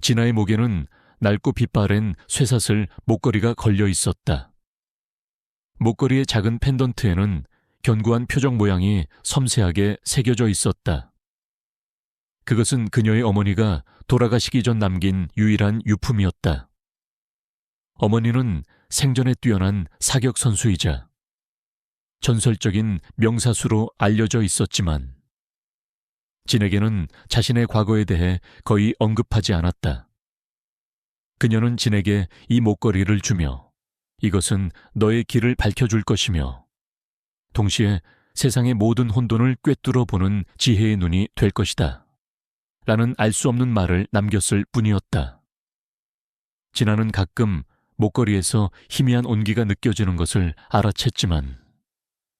진아의 목에는 낡고 빛바랜 쇠사슬 목걸이가 걸려 있었다. 목걸이의 작은 펜던트에는 견고한 표적 모양이 섬세하게 새겨져 있었다. 그것은 그녀의 어머니가 돌아가시기 전 남긴 유일한 유품이었다. 어머니는 생전에 뛰어난 사격 선수이자 전설적인 명사수로 알려져 있었지만 진에게는 자신의 과거에 대해 거의 언급하지 않았다. 그녀는 진에게 이 목걸이를 주며 이것은 너의 길을 밝혀줄 것이며 동시에 세상의 모든 혼돈을 꿰뚫어 보는 지혜의 눈이 될 것이다. 라는 알 수 없는 말을 남겼을 뿐이었다. 진아는 가끔 목걸이에서 희미한 온기가 느껴지는 것을 알아챘지만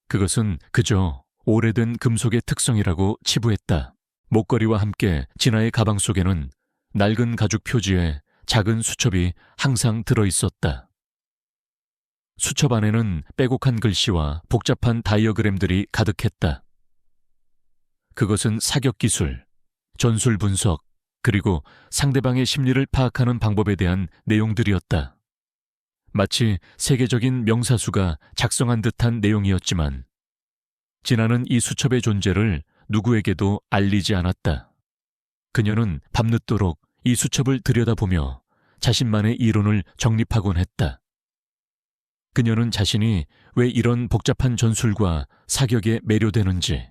그것은 그저 오래된 금속의 특성이라고 치부했다. 목걸이와 함께 진아의 가방 속에는 낡은 가죽 표지에 작은 수첩이 항상 들어있었다. 수첩 안에는 빼곡한 글씨와 복잡한 다이어그램들이 가득했다. 그것은 사격 기술, 전술 분석, 그리고 상대방의 심리를 파악하는 방법에 대한 내용들이었다. 마치 세계적인 명사수가 작성한 듯한 내용이었지만 진아는 이 수첩의 존재를 누구에게도 알리지 않았다. 그녀는 밤늦도록 이 수첩을 들여다보며 자신만의 이론을 정립하곤 했다. 그녀는 자신이 왜 이런 복잡한 전술과 사격에 매료되는지,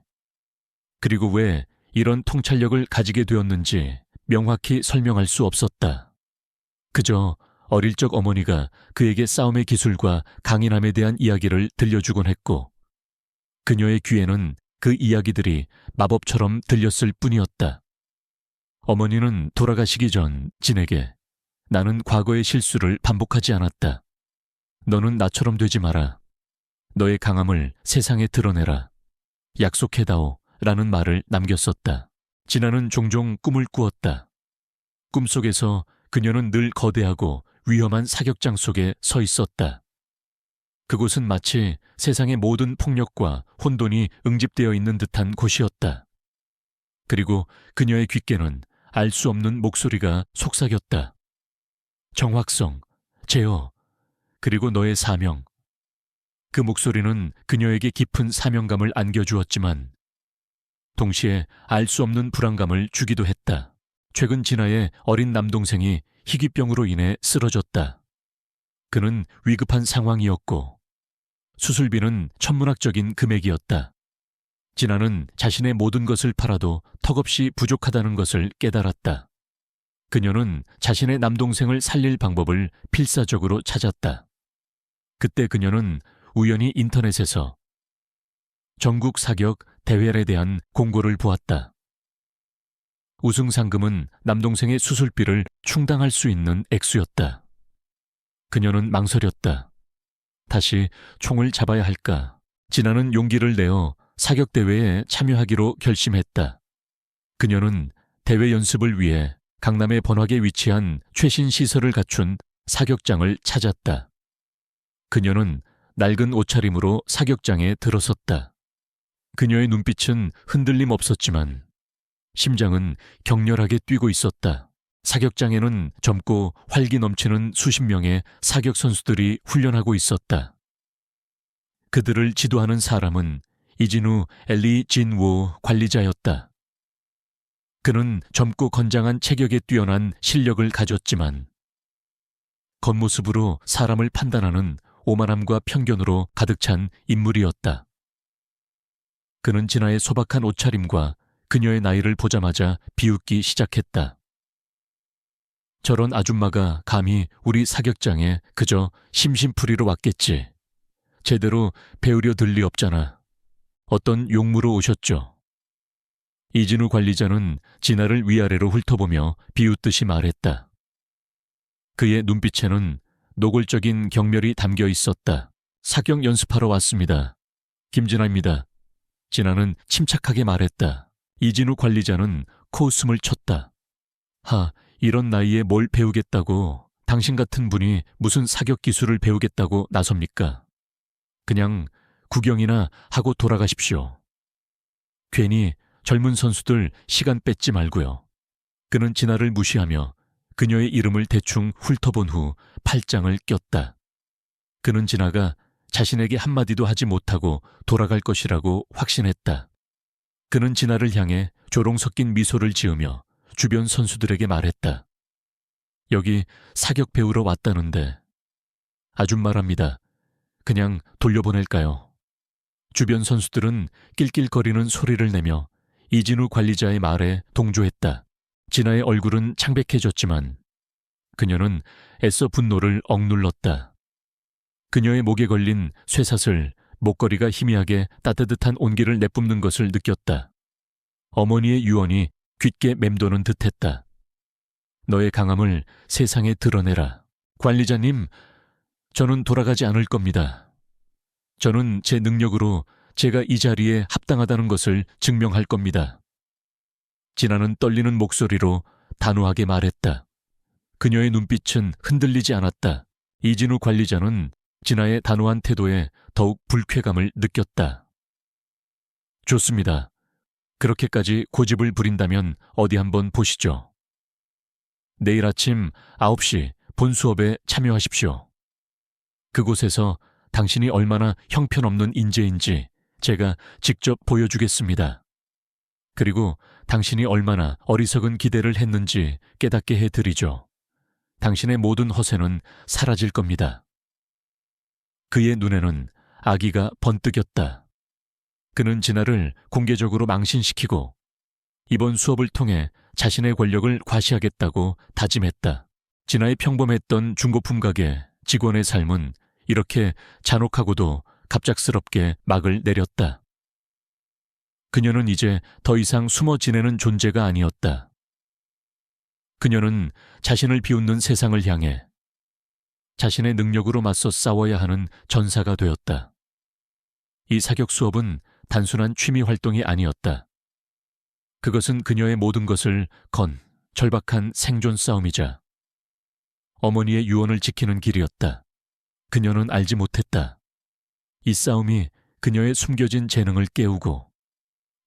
그리고 왜 이런 통찰력을 가지게 되었는지 명확히 설명할 수 없었다. 그저 어릴 적 어머니가 그에게 싸움의 기술과 강인함에 대한 이야기를 들려주곤 했고 그녀의 귀에는 그 이야기들이 마법처럼 들렸을 뿐이었다. 어머니는 돌아가시기 전 진에게 나는 과거의 실수를 반복하지 않았다. 너는 나처럼 되지 마라. 너의 강함을 세상에 드러내라. 약속해다오. 라는 말을 남겼었다. 진아는 종종 꿈을 꾸었다. 꿈속에서 그녀는 늘 거대하고 위험한 사격장 속에 서 있었다. 그곳은 마치 세상의 모든 폭력과 혼돈이 응집되어 있는 듯한 곳이었다. 그리고 그녀의 귓께는 알 수 없는 목소리가 속삭였다. 정확성, 제어, 그리고 너의 사명. 그 목소리는 그녀에게 깊은 사명감을 안겨주었지만 동시에 알 수 없는 불안감을 주기도 했다. 최근 진아의 어린 남동생이 희귀병으로 인해 쓰러졌다. 그는 위급한 상황이었고 수술비는 천문학적인 금액이었다. 진아는 자신의 모든 것을 팔아도 턱없이 부족하다는 것을 깨달았다. 그녀는 자신의 남동생을 살릴 방법을 필사적으로 찾았다. 그때 그녀는 우연히 인터넷에서 전국 사격 대회에 대한 공고를 보았다. 우승 상금은 남동생의 수술비를 충당할 수 있는 액수였다. 그녀는 망설였다. 다시 총을 잡아야 할까? 진아는 용기를 내어 사격 대회에 참여하기로 결심했다. 그녀는 대회 연습을 위해 강남의 번화가에 위치한 최신 시설을 갖춘 사격장을 찾았다. 그녀는 낡은 옷차림으로 사격장에 들어섰다. 그녀의 눈빛은 흔들림 없었지만 심장은 격렬하게 뛰고 있었다. 사격장에는 젊고 활기 넘치는 수십 명의 사격 선수들이 훈련하고 있었다. 그들을 지도하는 사람은 이진우 엘리 진워 관리자였다. 그는 젊고 건장한 체격에 뛰어난 실력을 가졌지만 겉모습으로 사람을 판단하는 오만함과 편견으로 가득 찬 인물이었다. 그는 진아의 소박한 옷차림과 그녀의 나이를 보자마자 비웃기 시작했다. 저런 아줌마가 감히 우리 사격장에 그저 심심풀이로 왔겠지. 제대로 배우려 들 리 없잖아. 어떤 용무로 오셨죠? 이진우 관리자는 진아를 위아래로 훑어보며 비웃듯이 말했다. 그의 눈빛에는 노골적인 경멸이 담겨 있었다. 사격 연습하러 왔습니다. 김진아입니다. 진아는 침착하게 말했다. 이진우 관리자는 코웃음을 쳤다. 이런 나이에 뭘 배우겠다고 당신 같은 분이 무슨 사격 기술을 배우겠다고 나섭니까? 그냥 구경이나 하고 돌아가십시오. 괜히 젊은 선수들 시간 뺏지 말고요. 그는 진아를 무시하며 그녀의 이름을 대충 훑어본 후 팔짱을 꼈다. 그는 지나가 자신에게 한마디도 하지 못하고 돌아갈 것이라고 확신했다. 그는 진아를 향해 조롱 섞인 미소를 지으며 주변 선수들에게 말했다. 여기 사격 배우러 왔다는데 아줌마랍니다. 그냥 돌려보낼까요? 주변 선수들은 낄낄거리는 소리를 내며 이진우 관리자의 말에 동조했다. 진아의 얼굴은 창백해졌지만 그녀는 애써 분노를 억눌렀다. 그녀의 목에 걸린 쇠사슬, 목걸이가 희미하게 따뜻한 온기를 내뿜는 것을 느꼈다. 어머니의 유언이 귓게 맴도는 듯했다. 너의 강함을 세상에 드러내라. 관리자님, 저는 돌아가지 않을 겁니다. 저는 제 능력으로 제가 이 자리에 합당하다는 것을 증명할 겁니다. 진아는 떨리는 목소리로 단호하게 말했다. 그녀의 눈빛은 흔들리지 않았다. 이진우 관리자는 진아의 단호한 태도에 더욱 불쾌감을 느꼈다. 좋습니다. 그렇게까지 고집을 부린다면 어디 한번 보시죠. 내일 아침 9시 본 수업에 참여하십시오. 그곳에서 당신이 얼마나 형편없는 인재인지 제가 직접 보여주겠습니다. 그리고 당신이 얼마나 어리석은 기대를 했는지 깨닫게 해드리죠. 당신의 모든 허세는 사라질 겁니다. 그의 눈에는 아기가 번뜩였다. 그는 진아를 공개적으로 망신시키고 이번 수업을 통해 자신의 권력을 과시하겠다고 다짐했다. 진아의 평범했던 중고품 가게 직원의 삶은 이렇게 잔혹하고도 갑작스럽게 막을 내렸다. 그녀는 이제 더 이상 숨어 지내는 존재가 아니었다. 그녀는 자신을 비웃는 세상을 향해 자신의 능력으로 맞서 싸워야 하는 전사가 되었다. 이 사격 수업은 단순한 취미 활동이 아니었다. 그것은 그녀의 모든 것을 건 절박한 생존 싸움이자 어머니의 유언을 지키는 길이었다. 그녀는 알지 못했다. 이 싸움이 그녀의 숨겨진 재능을 깨우고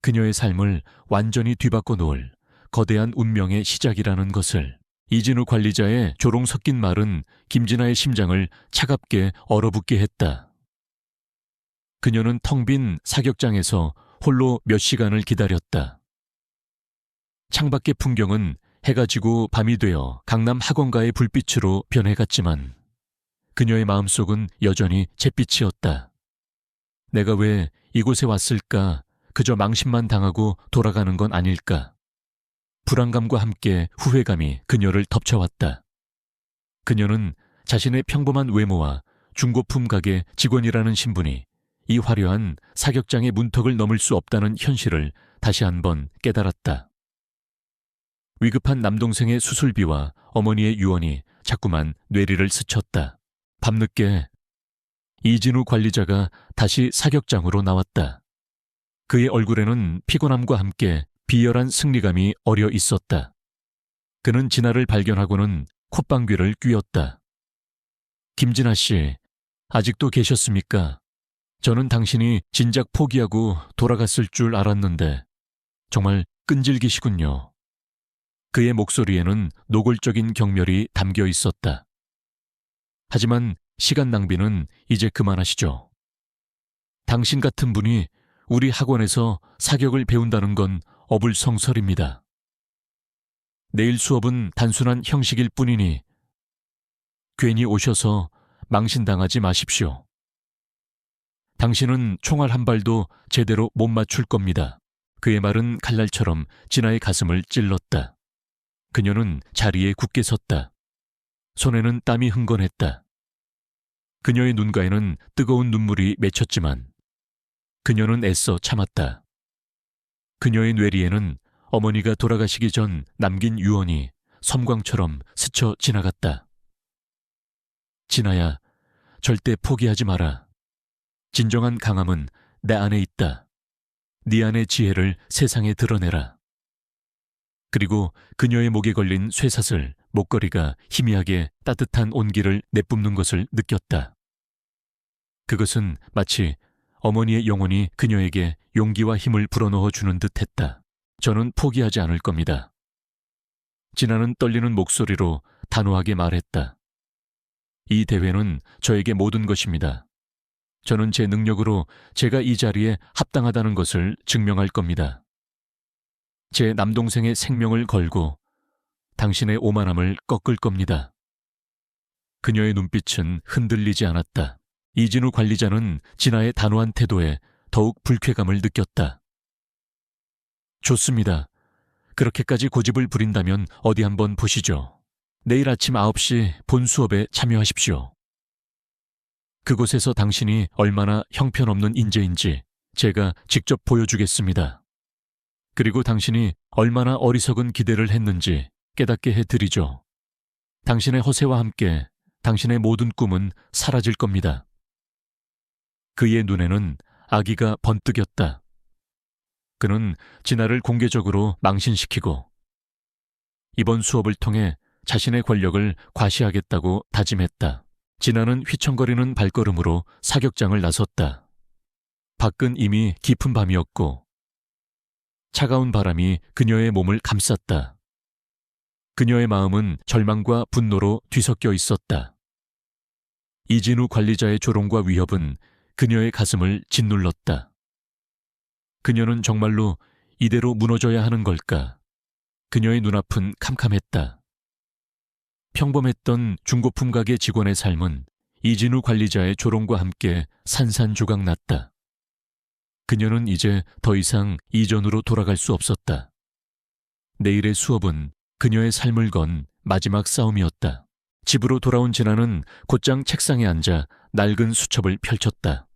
그녀의 삶을 완전히 뒤바꿔 놓을 거대한 운명의 시작이라는 것을. 이진우 관리자의 조롱 섞인 말은 김진아의 심장을 차갑게 얼어붙게 했다. 그녀는 텅 빈 사격장에서 홀로 몇 시간을 기다렸다. 창밖의 풍경은 해가 지고 밤이 되어 강남 학원가의 불빛으로 변해갔지만 그녀의 마음속은 여전히 잿빛이었다. 내가 왜 이곳에 왔을까? 그저 망신만 당하고 돌아가는 건 아닐까? 불안감과 함께 후회감이 그녀를 덮쳐왔다. 그녀는 자신의 평범한 외모와 중고품 가게 직원이라는 신분이 이 화려한 사격장의 문턱을 넘을 수 없다는 현실을 다시 한번 깨달았다. 위급한 남동생의 수술비와 어머니의 유언이 자꾸만 뇌리를 스쳤다. 밤늦게 이진우 관리자가 다시 사격장으로 나왔다. 그의 얼굴에는 피곤함과 함께 비열한 승리감이 어려 있었다. 그는 진아를 발견하고는 콧방귀를 뀌었다. 김진아 씨, 아직도 계셨습니까? 저는 당신이 진작 포기하고 돌아갔을 줄 알았는데 정말 끈질기시군요. 그의 목소리에는 노골적인 경멸이 담겨 있었다. 하지만 시간 낭비는 이제 그만하시죠. 당신 같은 분이 우리 학원에서 사격을 배운다는 건 어불성설입니다. 내일 수업은 단순한 형식일 뿐이니 괜히 오셔서 망신당하지 마십시오. 당신은 총알 한 발도 제대로 못 맞출 겁니다. 그의 말은 칼날처럼 진아의 가슴을 찔렀다. 그녀는 자리에 굳게 섰다. 손에는 땀이 흥건했다. 그녀의 눈가에는 뜨거운 눈물이 맺혔지만 그녀는 애써 참았다. 그녀의 뇌리에는 어머니가 돌아가시기 전 남긴 유언이 섬광처럼 스쳐 지나갔다. 진아야, 절대 포기하지 마라. 진정한 강함은 내 안에 있다. 네 안의 지혜를 세상에 드러내라. 그리고 그녀의 목에 걸린 쇠사슬, 목걸이가 희미하게 따뜻한 온기를 내뿜는 것을 느꼈다. 그것은 마치 어머니의 영혼이 그녀에게 용기와 힘을 불어넣어 주는 듯했다. 저는 포기하지 않을 겁니다. 진아는 떨리는 목소리로 단호하게 말했다. 이 대회는 저에게 모든 것입니다. 저는 제 능력으로 제가 이 자리에 합당하다는 것을 증명할 겁니다. 제 남동생의 생명을 걸고 당신의 오만함을 꺾을 겁니다. 그녀의 눈빛은 흔들리지 않았다. 이진우 관리자는 진아의 단호한 태도에 더욱 불쾌감을 느꼈다. 좋습니다. 그렇게까지 고집을 부린다면 어디 한번 보시죠. 내일 아침 9시 본 수업에 참여하십시오. 그곳에서 당신이 얼마나 형편없는 인재인지 제가 직접 보여주겠습니다. 그리고 당신이 얼마나 어리석은 기대를 했는지 깨닫게 해드리죠. 당신의 허세와 함께 당신의 모든 꿈은 사라질 겁니다. 그의 눈에는 악의가 번뜩였다. 그는 진아를 공개적으로 망신시키고 이번 수업을 통해 자신의 권력을 과시하겠다고 다짐했다. 진아는 휘청거리는 발걸음으로 사격장을 나섰다. 밖은 이미 깊은 밤이었고 차가운 바람이 그녀의 몸을 감쌌다. 그녀의 마음은 절망과 분노로 뒤섞여 있었다. 이진우 관리자의 조롱과 위협은 그녀의 가슴을 짓눌렀다. 그녀는 정말로 이대로 무너져야 하는 걸까? 그녀의 눈앞은 캄캄했다. 평범했던 중고품 가게 직원의 삶은 이진우 관리자의 조롱과 함께 산산조각 났다. 그녀는 이제 더 이상 이전으로 돌아갈 수 없었다. 내일의 수업은 그녀의 삶을 건 마지막 싸움이었다. 집으로 돌아온 진아는 곧장 책상에 앉아 낡은 수첩을 펼쳤다.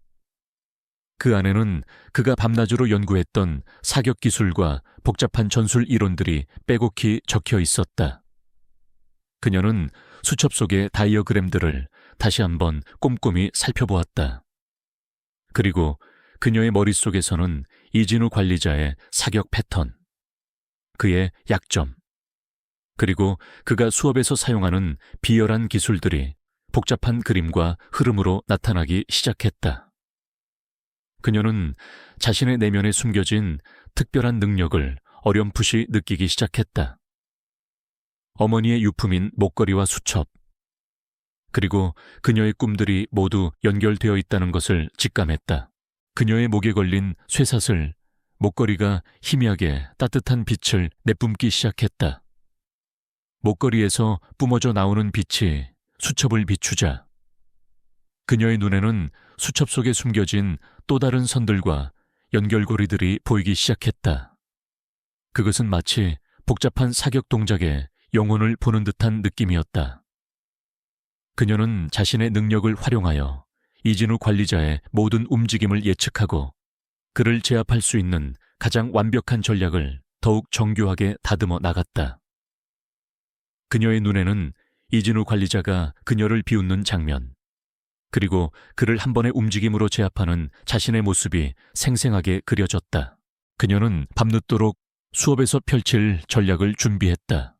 그 안에는 그가 밤낮으로 연구했던 사격 기술과 복잡한 전술 이론들이 빼곡히 적혀 있었다. 그녀는 수첩 속의 다이어그램들을 다시 한번 꼼꼼히 살펴보았다. 그리고 그녀의 머릿속에서는 이진우 관리자의 사격 패턴, 그의 약점, 그리고 그가 수업에서 사용하는 비열한 기술들이 복잡한 그림과 흐름으로 나타나기 시작했다. 그녀는 자신의 내면에 숨겨진 특별한 능력을 어렴풋이 느끼기 시작했다. 어머니의 유품인 목걸이와 수첩, 그리고 그녀의 꿈들이 모두 연결되어 있다는 것을 직감했다. 그녀의 목에 걸린 쇠사슬, 목걸이가 희미하게 따뜻한 빛을 내뿜기 시작했다. 목걸이에서 뿜어져 나오는 빛이 수첩을 비추자 그녀의 눈에는 수첩 속에 숨겨진 또 다른 선들과 연결고리들이 보이기 시작했다. 그것은 마치 복잡한 사격 동작에 영혼을 보는 듯한 느낌이었다. 그녀는 자신의 능력을 활용하여 이진우 관리자의 모든 움직임을 예측하고 그를 제압할 수 있는 가장 완벽한 전략을 더욱 정교하게 다듬어 나갔다. 그녀의 눈에는 이진우 관리자가 그녀를 비웃는 장면, 그리고 그를 한 번의 움직임으로 제압하는 자신의 모습이 생생하게 그려졌다. 그녀는 밤늦도록 수업에서 펼칠 전략을 준비했다.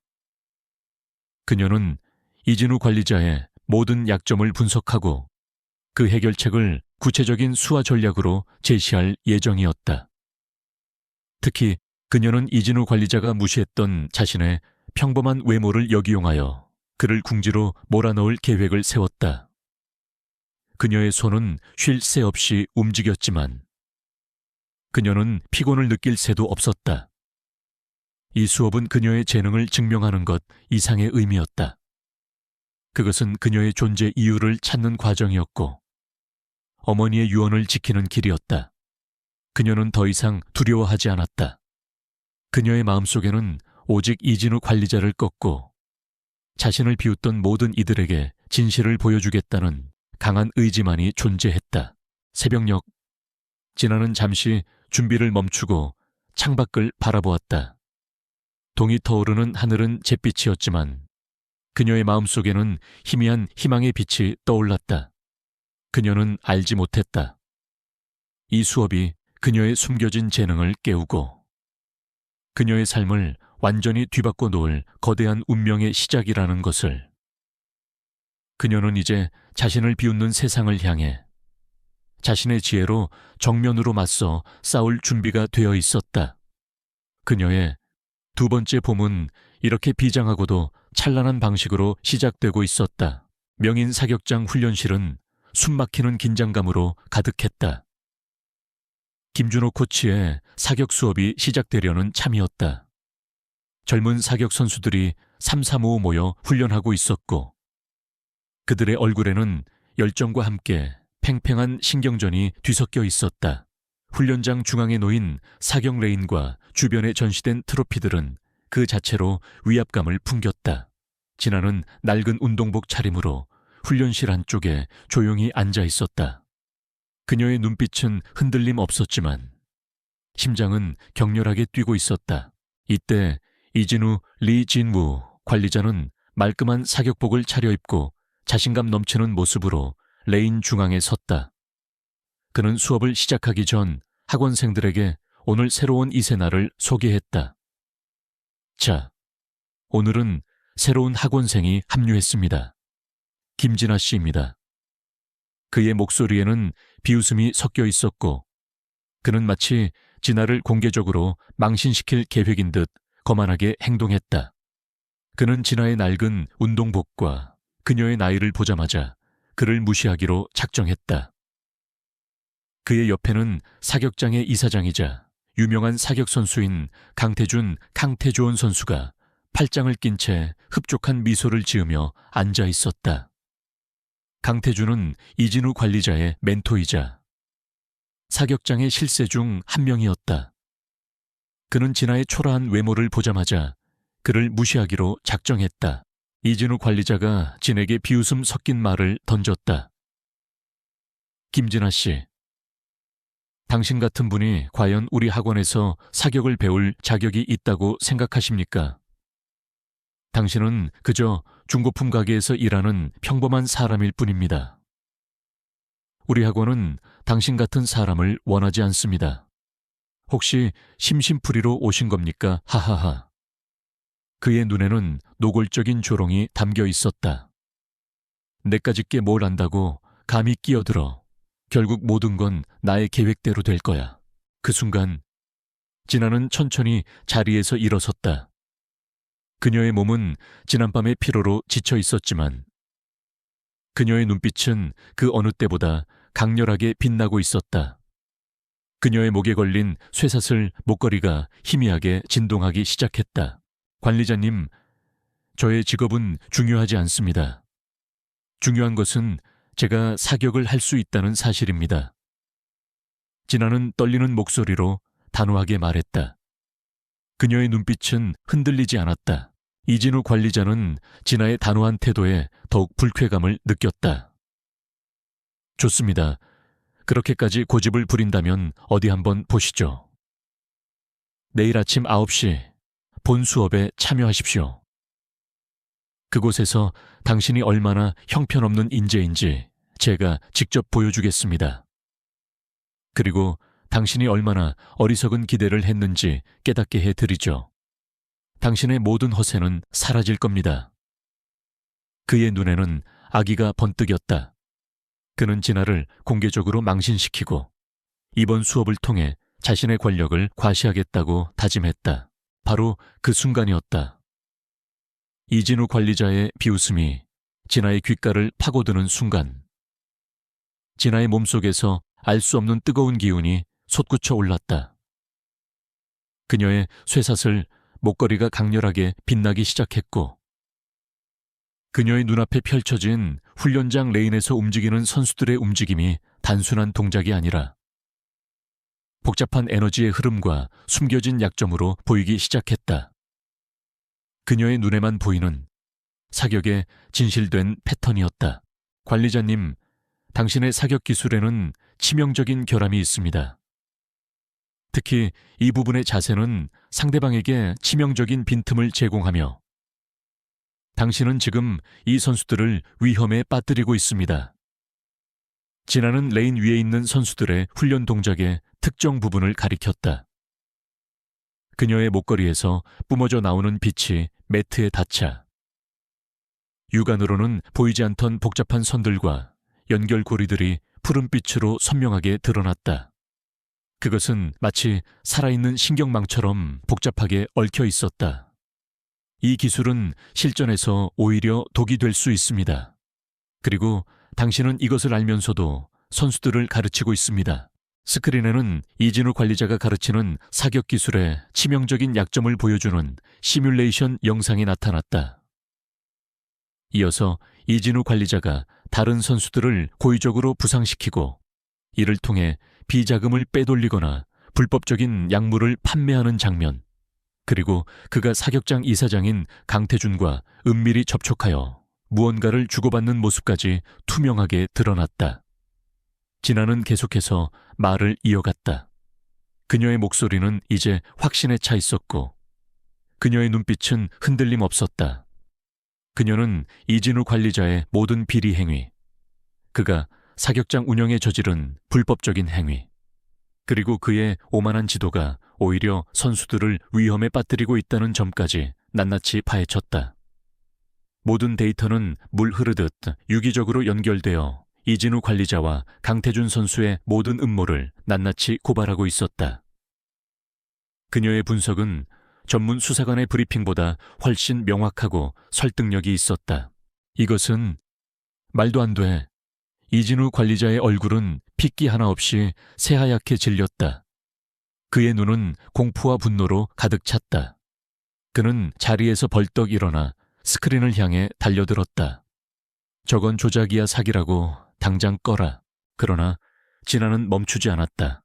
그녀는 이진우 관리자의 모든 약점을 분석하고 그 해결책을 구체적인 수화 전략으로 제시할 예정이었다. 특히 그녀는 이진우 관리자가 무시했던 자신의 평범한 외모를 역이용하여 그를 궁지로 몰아넣을 계획을 세웠다. 그녀의 손은 쉴 새 없이 움직였지만 그녀는 피곤을 느낄 새도 없었다. 이 수업은 그녀의 재능을 증명하는 것 이상의 의미였다. 그것은 그녀의 존재 이유를 찾는 과정이었고 어머니의 유언을 지키는 길이었다. 그녀는 더 이상 두려워하지 않았다. 그녀의 마음속에는 오직 이진우 관리자를 꺾고 자신을 비웃던 모든 이들에게 진실을 보여주겠다는 강한 의지만이 존재했다. 새벽녘, 진아는 잠시 준비를 멈추고 창밖을 바라보았다. 동이 터오르는 하늘은 잿빛이었지만 그녀의 마음속에는 희미한 희망의 빛이 떠올랐다. 그녀는 알지 못했다. 이 수업이 그녀의 숨겨진 재능을 깨우고 그녀의 삶을 완전히 뒤바꿔 놓을 거대한 운명의 시작이라는 것을. 그녀는 이제 자신을 비웃는 세상을 향해 자신의 지혜로 정면으로 맞서 싸울 준비가 되어 있었다. 그녀의 두 번째 봄은 이렇게 비장하고도 찬란한 방식으로 시작되고 있었다. 명인 사격장 훈련실은 숨막히는 긴장감으로 가득했다. 김준호 코치의 사격 수업이 시작되려는 참이었다. 젊은 사격 선수들이 삼삼오오 모여 훈련하고 있었고 그들의 얼굴에는 열정과 함께 팽팽한 신경전이 뒤섞여 있었다. 훈련장 중앙에 놓인 사격 레인과 주변에 전시된 트로피들은 그 자체로 위압감을 풍겼다. 진아는 낡은 운동복 차림으로 훈련실 안쪽에 조용히 앉아 있었다. 그녀의 눈빛은 흔들림 없었지만 심장은 격렬하게 뛰고 있었다. 이때 이진우 리진우 관리자는 말끔한 사격복을 차려입고 자신감 넘치는 모습으로 레인 중앙에 섰다. 그는 수업을 시작하기 전 학원생들에게 오늘 새로운 이세나를 소개했다. 자, 오늘은 새로운 학원생이 합류했습니다. 김진아 씨입니다. 그의 목소리에는 비웃음이 섞여 있었고 그는 마치 진아를 공개적으로 망신시킬 계획인 듯 거만하게 행동했다. 그는 진아의 낡은 운동복과 그녀의 나이를 보자마자 그를 무시하기로 작정했다. 그의 옆에는 사격장의 이사장이자 유명한 사격 선수인 강태준 강태조원 선수가 팔짱을 낀 채 흡족한 미소를 지으며 앉아 있었다. 강태준은 이진우 관리자의 멘토이자 사격장의 실세 중 한 명이었다. 그는 진아의 초라한 외모를 보자마자 그를 무시하기로 작정했다. 이진우 관리자가 진에게 비웃음 섞인 말을 던졌다. 김진아 씨, 당신 같은 분이 과연 우리 학원에서 사격을 배울 자격이 있다고 생각하십니까? 당신은 그저 중고품 가게에서 일하는 평범한 사람일 뿐입니다. 우리 학원은 당신 같은 사람을 원하지 않습니다. 혹시 심심풀이로 오신 겁니까? 하하하. 그의 눈에는 노골적인 조롱이 담겨 있었다. 내까짓게 뭘 안다고 감히 끼어들어. 결국 모든 건 나의 계획대로 될 거야. 그 순간 진아는 천천히 자리에서 일어섰다. 그녀의 몸은 지난밤의 피로로 지쳐 있었지만 그녀의 눈빛은 그 어느 때보다 강렬하게 빛나고 있었다. 그녀의 목에 걸린 쇠사슬 목걸이가 희미하게 진동하기 시작했다. 관리자님, 저의 직업은 중요하지 않습니다. 중요한 것은 제가 사격을 할 수 있다는 사실입니다. 진아는 떨리는 목소리로 단호하게 말했다. 그녀의 눈빛은 흔들리지 않았다. 이진우 관리자는 진아의 단호한 태도에 더욱 불쾌감을 느꼈다. 좋습니다. 그렇게까지 고집을 부린다면 어디 한번 보시죠. 내일 아침 9시 본 수업에 참여하십시오. 그곳에서 당신이 얼마나 형편없는 인재인지 제가 직접 보여주겠습니다. 그리고 당신이 얼마나 어리석은 기대를 했는지 깨닫게 해드리죠. 당신의 모든 허세는 사라질 겁니다. 그의 눈에는 악의가 번뜩였다. 그는 진아를 공개적으로 망신시키고 이번 수업을 통해 자신의 권력을 과시하겠다고 다짐했다. 바로 그 순간이었다. 이진우 관리자의 비웃음이 진아의 귓가를 파고드는 순간 진아의 몸속에서 알 수 없는 뜨거운 기운이 솟구쳐 올랐다. 그녀의 쇠사슬 목걸이가 강렬하게 빛나기 시작했고 그녀의 눈앞에 펼쳐진 훈련장 레인에서 움직이는 선수들의 움직임이 단순한 동작이 아니라 복잡한 에너지의 흐름과 숨겨진 약점으로 보이기 시작했다. 그녀의 눈에만 보이는 사격의 진실된 패턴이었다. 관리자님, 당신의 사격 기술에는 치명적인 결함이 있습니다. 특히 이 부분의 자세는 상대방에게 치명적인 빈틈을 제공하며 당신은 지금 이 선수들을 위험에 빠뜨리고 있습니다. 진아는 레인 위에 있는 선수들의 훈련 동작의 특정 부분을 가리켰다. 그녀의 목걸이에서 뿜어져 나오는 빛이 매트에 닿자 육안으로는 보이지 않던 복잡한 선들과 연결고리들이 푸른빛으로 선명하게 드러났다. 그것은 마치 살아있는 신경망처럼 복잡하게 얽혀 있었다. 이 기술은 실전에서 오히려 독이 될 수 있습니다. 그리고 당신은 이것을 알면서도 선수들을 가르치고 있습니다. 스크린에는 이진우 관리자가 가르치는 사격 기술의 치명적인 약점을 보여주는 시뮬레이션 영상이 나타났다. 이어서 이진우 관리자가 다른 선수들을 고의적으로 부상시키고 이를 통해 비자금을 빼돌리거나 불법적인 약물을 판매하는 장면, 그리고 그가 사격장 이사장인 강태준과 은밀히 접촉하여 무언가를 주고받는 모습까지 투명하게 드러났다. 진아는 계속해서 말을 이어갔다. 그녀의 목소리는 이제 확신에 차 있었고 그녀의 눈빛은 흔들림 없었다. 그녀는 이진우 관리자의 모든 비리 행위, 그가 사격장 운영에 저지른 불법적인 행위, 그리고 그의 오만한 지도가 오히려 선수들을 위험에 빠뜨리고 있다는 점까지 낱낱이 파헤쳤다. 모든 데이터는 물 흐르듯 유기적으로 연결되어 이진우 관리자와 강태준 선수의 모든 음모를 낱낱이 고발하고 있었다. 그녀의 분석은 전문 수사관의 브리핑보다 훨씬 명확하고 설득력이 있었다. 이것은 말도 안 돼. 이진우 관리자의 얼굴은 핏기 하나 없이 새하얗게 질렸다. 그의 눈은 공포와 분노로 가득 찼다. 그는 자리에서 벌떡 일어나 스크린을 향해 달려들었다. 저건 조작이야, 사기라고 당장 꺼라. 그러나 진아는 멈추지 않았다.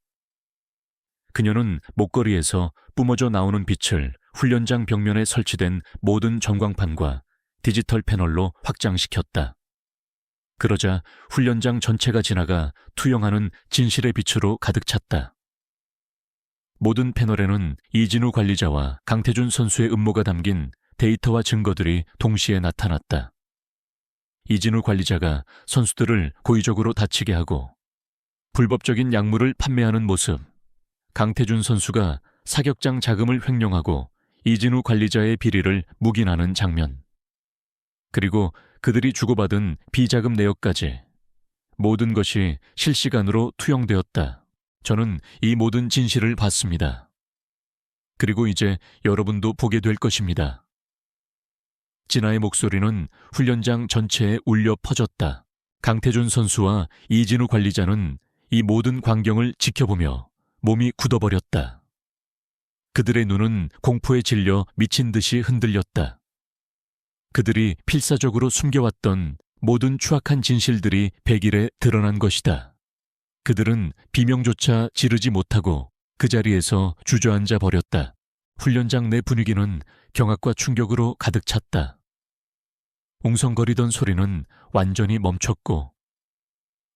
그녀는 목걸이에서 뿜어져 나오는 빛을 훈련장 벽면에 설치된 모든 전광판과 디지털 패널로 확장시켰다. 그러자 훈련장 전체가 지나가 투영하는 진실의 빛으로 가득 찼다. 모든 패널에는 이진우 관리자와 강태준 선수의 음모가 담긴 데이터와 증거들이 동시에 나타났다. 이진우 관리자가 선수들을 고의적으로 다치게 하고 불법적인 약물을 판매하는 모습, 강태준 선수가 사격장 자금을 횡령하고 이진우 관리자의 비리를 묵인하는 장면, 그리고 그들이 주고받은 비자금 내역까지 모든 것이 실시간으로 투영되었다. 저는 이 모든 진실을 봤습니다. 그리고 이제 여러분도 보게 될 것입니다. 진아의 목소리는 훈련장 전체에 울려 퍼졌다. 강태준 선수와 이진우 관리자는 이 모든 광경을 지켜보며 몸이 굳어버렸다. 그들의 눈은 공포에 질려 미친 듯이 흔들렸다. 그들이 필사적으로 숨겨왔던 모든 추악한 진실들이 백일에 드러난 것이다. 그들은 비명조차 지르지 못하고 그 자리에서 주저앉아 버렸다. 훈련장 내 분위기는 경악과 충격으로 가득 찼다. 웅성거리던 소리는 완전히 멈췄고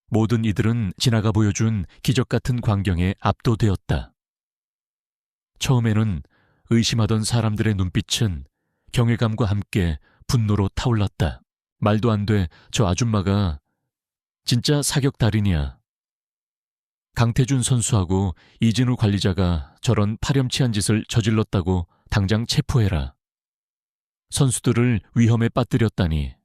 모든 이들은 진아가 보여준 기적 같은 광경에 압도되었다. 처음에는 의심하던 사람들의 눈빛은 경외감과 함께 분노로 타올랐다. 말도 안 돼, 저 아줌마가 진짜 사격 달인이야. 강태준 선수하고 이진우 관리자가 저런 파렴치한 짓을 저질렀다고 당장 체포해라. 선수들을 위험에 빠뜨렸다니.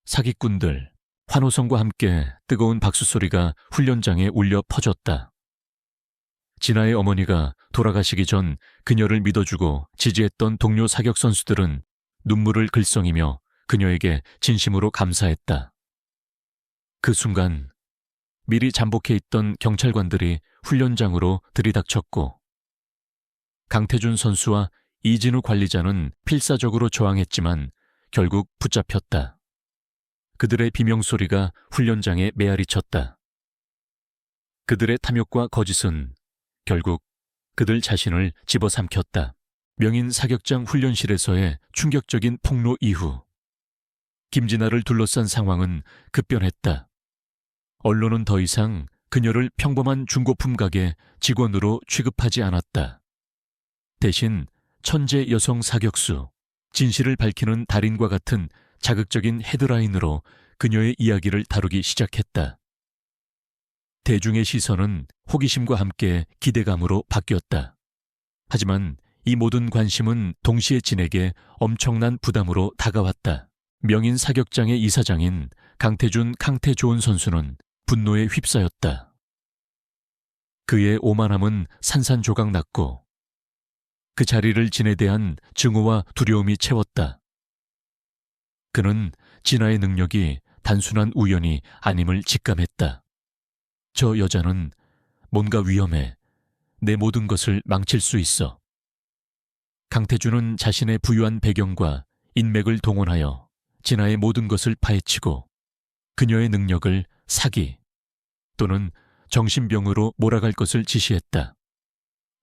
사기꾼들. 환호성과 함께 뜨거운 박수 소리가 훈련장에 울려 퍼졌다. 진아의 어머니가 돌아가시기 전 그녀를 믿어주고 지지했던 동료 사격 선수들은 눈물을 글썽이며 그녀에게 진심으로 감사했다. 그 순간 미리 잠복해 있던 경찰관들이 훈련장으로 들이닥쳤고 강태준 선수와 이진우 관리자는 필사적으로 저항했지만 결국 붙잡혔다. 그들의 비명소리가 훈련장에 메아리쳤다. 그들의 탐욕과 거짓은 결국 그들 자신을 집어삼켰다. 명인 사격장 훈련실에서의 충격적인 폭로 이후 김진아를 둘러싼 상황은 급변했다. 언론은 더 이상 그녀를 평범한 중고품 가게 직원으로 취급하지 않았다. 대신 천재 여성 사격수, 진실을 밝히는 달인과 같은 자극적인 헤드라인으로 그녀의 이야기를 다루기 시작했다. 대중의 시선은 호기심과 함께 기대감으로 바뀌었다. 하지만 이 모든 관심은 동시에 진에게 엄청난 부담으로 다가왔다. 명인 사격장의 이사장인 강태준 강태조은 선수는 분노에 휩싸였다. 그의 오만함은 산산조각 났고 그 자리를 진에 대한 증오와 두려움이 채웠다. 그는 진아의 능력이 단순한 우연이 아님을 직감했다. 저 여자는 뭔가 위험해. 내 모든 것을 망칠 수 있어. 강태준은 자신의 부유한 배경과 인맥을 동원하여 진아의 모든 것을 파헤치고 그녀의 능력을 사기 또는 정신병으로 몰아갈 것을 지시했다.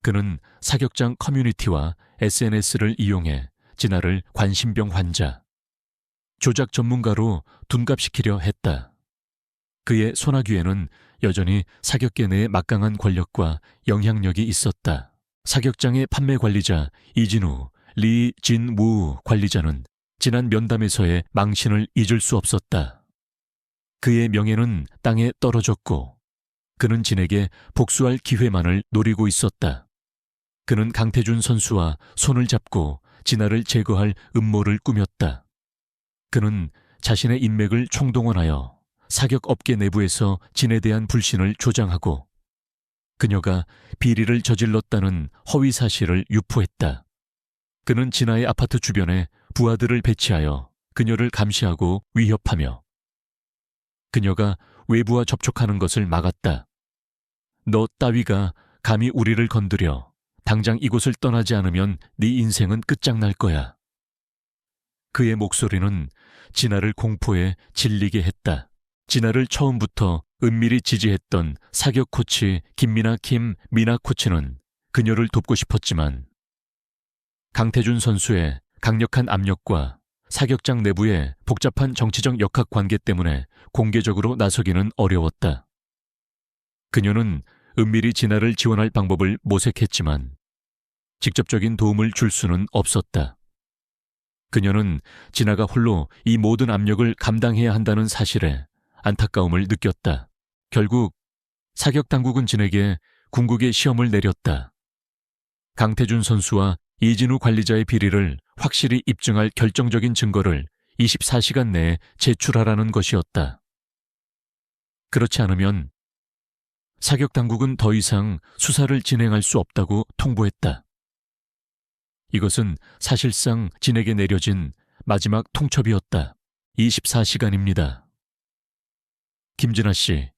그는 사격장 커뮤니티와 SNS를 이용해 진아를 관심병 환자, 조작 전문가로 둔갑시키려 했다. 그의 소나귀에는 여전히 사격계 내의 막강한 권력과 영향력이 있었다. 사격장의 판매 관리자 이진우, 리 진무 관리자는 지난 면담에서의 망신을 잊을 수 없었다. 그의 명예는 땅에 떨어졌고 그는 진에게 복수할 기회만을 노리고 있었다. 그는 강태준 선수와 손을 잡고 진아를 제거할 음모를 꾸몄다. 그는 자신의 인맥을 총동원하여 사격업계 내부에서 진에 대한 불신을 조장하고 그녀가 비리를 저질렀다는 허위 사실을 유포했다. 그는 진아의 아파트 주변에 부하들을 배치하여 그녀를 감시하고 위협하며 그녀가 외부와 접촉하는 것을 막았다. 너 따위가 감히 우리를 건드려 당장 이곳을 떠나지 않으면 네 인생은 끝장날 거야. 그의 목소리는 진아를 공포에 질리게 했다. 진아를 처음부터 은밀히 지지했던 사격 코치 김미나 미나 코치는 그녀를 돕고 싶었지만 강태준 선수의 강력한 압력과 사격장 내부의 복잡한 정치적 역학 관계 때문에 공개적으로 나서기는 어려웠다. 그녀는 은밀히 진아를 지원할 방법을 모색했지만 직접적인 도움을 줄 수는 없었다. 그녀는 진아가 홀로 이 모든 압력을 감당해야 한다는 사실에 안타까움을 느꼈다. 결국 사격당국은 진에게 궁극의 시험을 내렸다. 강태준 선수와 이진우 관리자의 비리를 확실히 입증할 결정적인 증거를 24시간 내에 제출하라는 것이었다. 그렇지 않으면 사격당국은 더 이상 수사를 진행할 수 없다고 통보했다. 이것은 사실상 진에게 내려진 마지막 통첩이었다. 24시간입니다. 김진아 씨,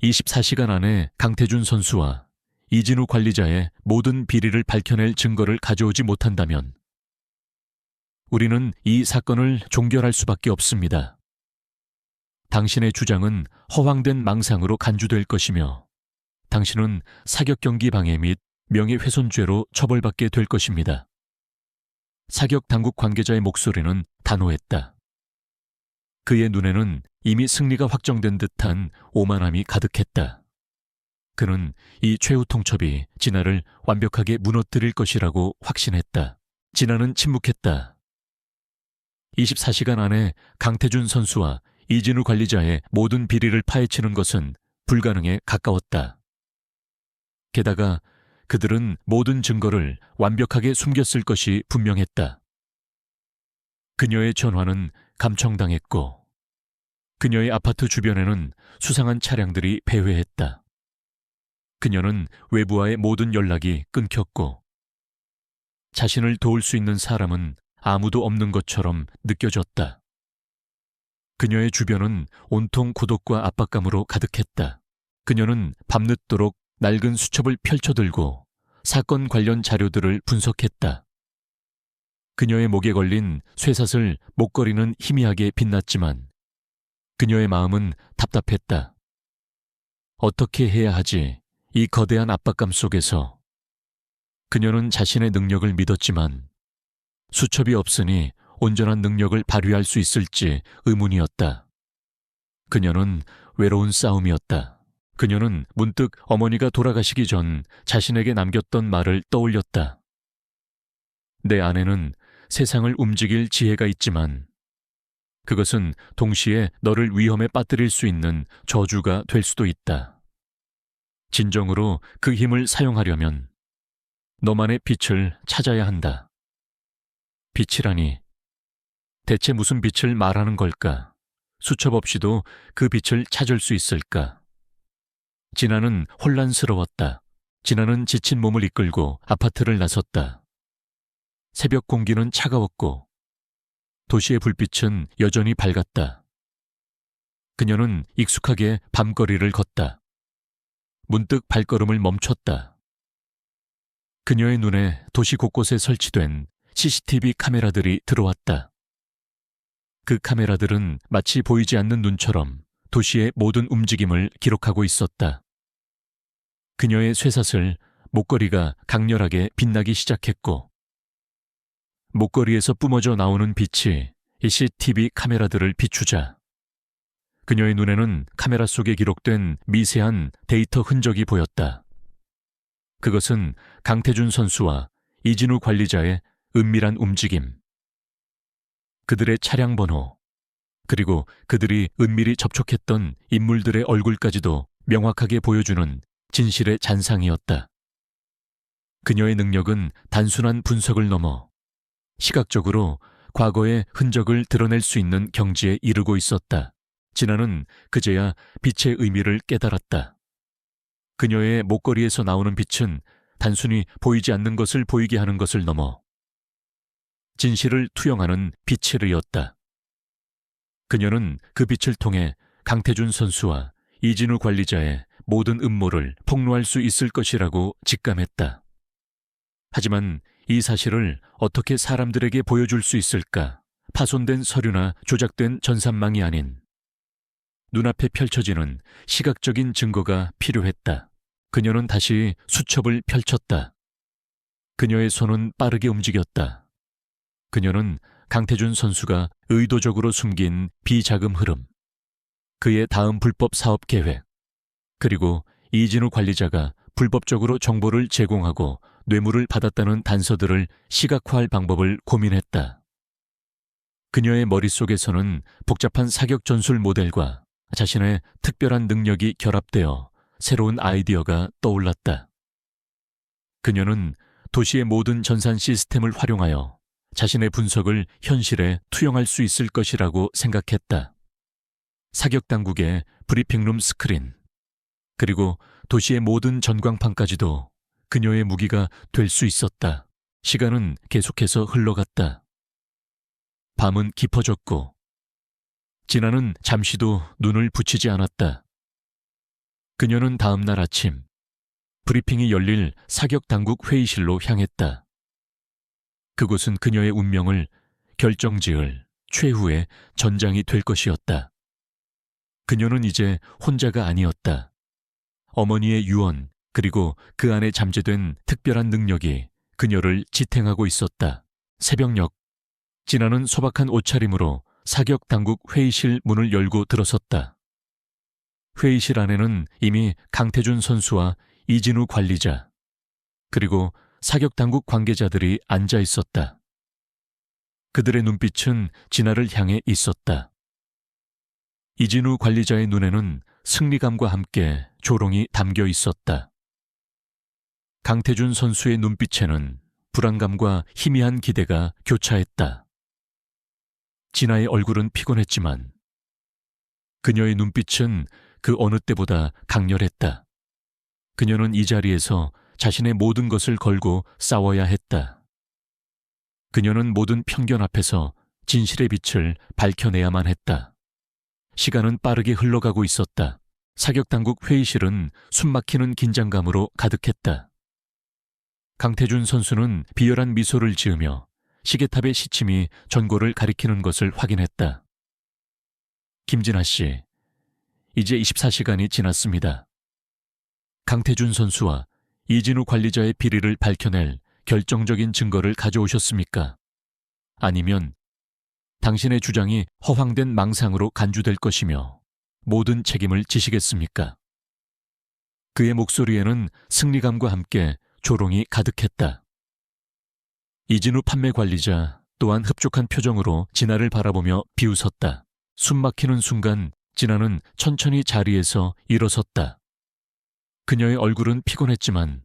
24시간 안에 강태준 선수와 이진우 관리자의 모든 비리를 밝혀낼 증거를 가져오지 못한다면 우리는 이 사건을 종결할 수밖에 없습니다. 당신의 주장은 허황된 망상으로 간주될 것이며 당신은 사격 경기 방해 및 명예훼손죄로 처벌받게 될 것입니다. 사격 당국 관계자의 목소리는 단호했다. 그의 눈에는 이미 승리가 확정된 듯한 오만함이 가득했다. 그는 이 최후 통첩이 진아를 완벽하게 무너뜨릴 것이라고 확신했다. 진아는 침묵했다. 24시간 안에 강태준 선수와 이진우 관리자의 모든 비리를 파헤치는 것은 불가능에 가까웠다. 게다가 그들은 모든 증거를 완벽하게 숨겼을 것이 분명했다. 그녀의 전화는 감청당했고 그녀의 아파트 주변에는 수상한 차량들이 배회했다. 그녀는 외부와의 모든 연락이 끊겼고 자신을 도울 수 있는 사람은 아무도 없는 것처럼 느껴졌다. 그녀의 주변은 온통 고독과 압박감으로 가득했다. 그녀는 밤늦도록 낡은 수첩을 펼쳐들고 사건 관련 자료들을 분석했다. 그녀의 목에 걸린 쇠사슬 목걸이는 희미하게 빛났지만 그녀의 마음은 답답했다. 어떻게 해야 하지? 이 거대한 압박감 속에서 그녀는 자신의 능력을 믿었지만 수첩이 없으니 온전한 능력을 발휘할 수 있을지 의문이었다. 그녀는 외로운 싸움이었다. 그녀는 문득 어머니가 돌아가시기 전 자신에게 남겼던 말을 떠올렸다. 내 안에는 세상을 움직일 지혜가 있지만 그것은 동시에 너를 위험에 빠뜨릴 수 있는 저주가 될 수도 있다. 진정으로 그 힘을 사용하려면 너만의 빛을 찾아야 한다. 빛이라니 대체 무슨 빛을 말하는 걸까? 수첩 없이도 그 빛을 찾을 수 있을까? 진아는 혼란스러웠다. 진아는 지친 몸을 이끌고 아파트를 나섰다. 새벽 공기는 차가웠고 도시의 불빛은 여전히 밝았다. 그녀는 익숙하게 밤거리를 걷다. 문득 발걸음을 멈췄다. 그녀의 눈에 도시 곳곳에 설치된 CCTV 카메라들이 들어왔다. 그 카메라들은 마치 보이지 않는 눈처럼 도시의 모든 움직임을 기록하고 있었다. 그녀의 쇠사슬, 목걸이가 강렬하게 빛나기 시작했고 목걸이에서 뿜어져 나오는 빛이 이 CCTV 카메라들을 비추자 그녀의 눈에는 카메라 속에 기록된 미세한 데이터 흔적이 보였다. 그것은 강태준 선수와 이진우 관리자의 은밀한 움직임, 그들의 차량 번호, 그리고 그들이 은밀히 접촉했던 인물들의 얼굴까지도 명확하게 보여주는 진실의 잔상이었다. 그녀의 능력은 단순한 분석을 넘어 시각적으로 과거의 흔적을 드러낼 수 있는 경지에 이르고 있었다. 진아는 그제야 빛의 의미를 깨달았다. 그녀의 목걸이에서 나오는 빛은 단순히 보이지 않는 것을 보이게 하는 것을 넘어 진실을 투영하는 빛이었다. 그녀는 그 빛을 통해 강태준 선수와 이진우 관리자의 모든 음모를 폭로할 수 있을 것이라고 직감했다. 하지만 이 사실을 어떻게 사람들에게 보여줄 수 있을까? 파손된 서류나 조작된 전산망이 아닌 눈앞에 펼쳐지는 시각적인 증거가 필요했다. 그녀는 다시 수첩을 펼쳤다. 그녀의 손은 빠르게 움직였다. 그녀는 강태준 선수가 의도적으로 숨긴 비자금 흐름, 그의 다음 불법 사업 계획, 그리고 이진우 관리자가 불법적으로 정보를 제공하고 뇌물을 받았다는 단서들을 시각화할 방법을 고민했다. 그녀의 머릿속에서는 복잡한 사격 전술 모델과 자신의 특별한 능력이 결합되어 새로운 아이디어가 떠올랐다. 그녀는 도시의 모든 전산 시스템을 활용하여 자신의 분석을 현실에 투영할 수 있을 것이라고 생각했다. 사격 당국의 브리핑룸 스크린, 그리고 도시의 모든 전광판까지도 그녀의 무기가 될 수 있었다. 시간은 계속해서 흘러갔다. 밤은 깊어졌고 진아는 잠시도 눈을 붙이지 않았다. 그녀는 다음 날 아침 브리핑이 열릴 사격 당국 회의실로 향했다. 그곳은 그녀의 운명을 결정지을 최후의 전장이 될 것이었다. 그녀는 이제 혼자가 아니었다. 어머니의 유언, 그리고 그 안에 잠재된 특별한 능력이 그녀를 지탱하고 있었다. 새벽녘, 진아는 소박한 옷차림으로 사격 당국 회의실 문을 열고 들어섰다. 회의실 안에는 이미 강태준 선수와 이진우 관리자, 그리고 사격 당국 관계자들이 앉아 있었다. 그들의 눈빛은 진아를 향해 있었다. 이진우 관리자의 눈에는 승리감과 함께 조롱이 담겨 있었다. 강태준 선수의 눈빛에는 불안감과 희미한 기대가 교차했다. 진아의 얼굴은 피곤했지만 그녀의 눈빛은 그 어느 때보다 강렬했다. 그녀는 이 자리에서 자신의 모든 것을 걸고 싸워야 했다. 그녀는 모든 편견 앞에서 진실의 빛을 밝혀내야만 했다. 시간은 빠르게 흘러가고 있었다. 사격당국 회의실은 숨막히는 긴장감으로 가득했다. 강태준 선수는 비열한 미소를 지으며 시계탑의 시침이 전고를 가리키는 것을 확인했다. 김진아 씨, 이제 24시간이 지났습니다. 강태준 선수와 이진우 관리자의 비리를 밝혀낼 결정적인 증거를 가져오셨습니까? 아니면 당신의 주장이 허황된 망상으로 간주될 것이며 모든 책임을 지시겠습니까? 그의 목소리에는 승리감과 함께 조롱이 가득했다. 이진우 판매 관리자 또한 흡족한 표정으로 진아를 바라보며 비웃었다. 숨막히는 순간 진아는 천천히 자리에서 일어섰다. 그녀의 얼굴은 피곤했지만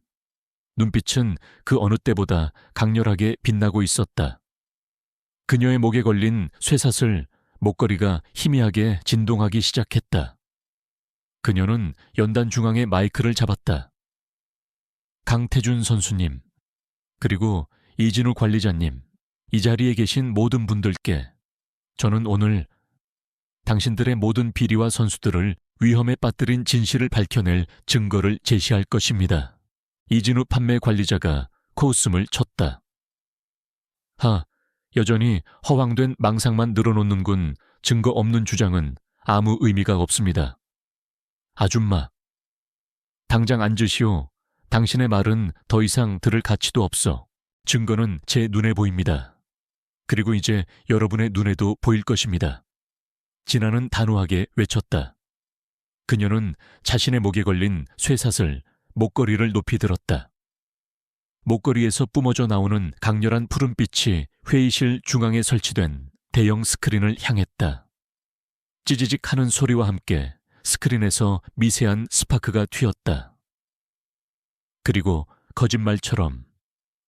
눈빛은 그 어느 때보다 강렬하게 빛나고 있었다. 그녀의 목에 걸린 쇠사슬, 목걸이가 희미하게 진동하기 시작했다. 그녀는 연단 중앙의 마이크를 잡았다. 강태준 선수님, 그리고 이진우 관리자님, 이 자리에 계신 모든 분들께 저는 오늘 당신들의 모든 비리와 선수들을 위험에 빠뜨린 진실을 밝혀낼 증거를 제시할 것입니다. 이진우 판매 관리자가 코웃음을 쳤다. 여전히 허황된 망상만 늘어놓는군. 증거 없는 주장은 아무 의미가 없습니다. 아줌마, 당장 앉으시오. 당신의 말은 더 이상 들을 가치도 없어. 증거는 제 눈에 보입니다. 그리고 이제 여러분의 눈에도 보일 것입니다. 진아는 단호하게 외쳤다. 그녀는 자신의 목에 걸린 쇠사슬, 목걸이를 높이 들었다. 목걸이에서 뿜어져 나오는 강렬한 푸른빛이 회의실 중앙에 설치된 대형 스크린을 향했다. 찌지직 하는 소리와 함께 스크린에서 미세한 스파크가 튀었다. 그리고 거짓말처럼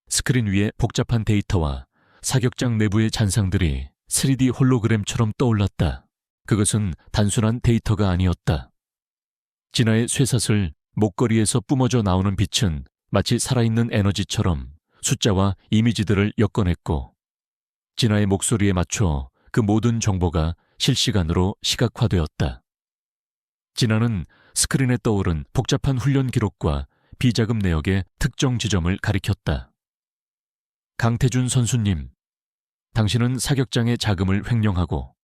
스크린 위에 복잡한 데이터와 사격장 내부의 잔상들이 3D 홀로그램처럼 떠올랐다. 그것은 단순한 데이터가 아니었다. 진아의 쇠사슬 목걸이에서 뿜어져 나오는 빛은 마치 살아있는 에너지처럼 숫자와 이미지들을 엮어냈고, 진아의 목소리에 맞춰 그 모든 정보가 실시간으로 시각화되었다. 진아는 스크린에 떠오른 복잡한 훈련 기록과 비자금 내역의 특정 지점을 가리켰다. 강태준 선수님, 당신은 사격장의 자금을 횡령하고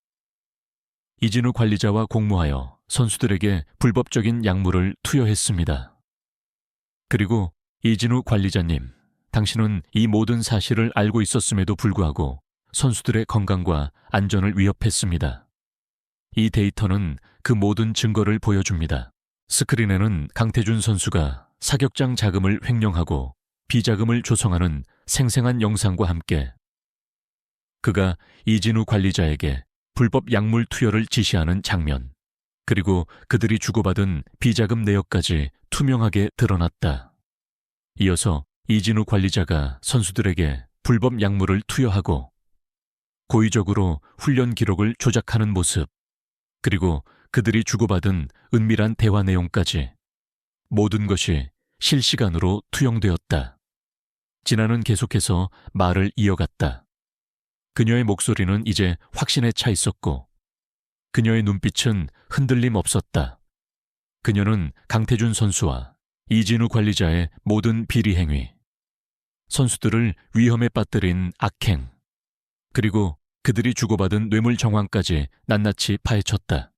이진우 관리자와 공모하여 선수들에게 불법적인 약물을 투여했습니다. 그리고 이진우 관리자님, 당신은 이 모든 사실을 알고 있었음에도 불구하고 선수들의 건강과 안전을 위협했습니다. 이 데이터는 그 모든 증거를 보여줍니다. 스크린에는 강태준 선수가 사격장 자금을 횡령하고 비자금을 조성하는 생생한 영상과 함께 그가 이진우 관리자에게 불법 약물 투여를 지시하는 장면, 그리고 그들이 주고받은 비자금 내역까지 투명하게 드러났다. 이어서 이진우 관리자가 선수들에게 불법 약물을 투여하고 고의적으로 훈련 기록을 조작하는 모습, 그리고 그들이 주고받은 은밀한 대화 내용까지 모든 것이 실시간으로 투영되었다. 진아는 계속해서 말을 이어갔다. 그녀의 목소리는 이제 확신에 차 있었고 그녀의 눈빛은 흔들림 없었다. 그녀는 강태준 선수와 이진우 관리자의 모든 비리 행위, 선수들을 위험에 빠뜨린 악행, 그리고 그들이 주고받은 뇌물 정황까지 낱낱이 파헤쳤다.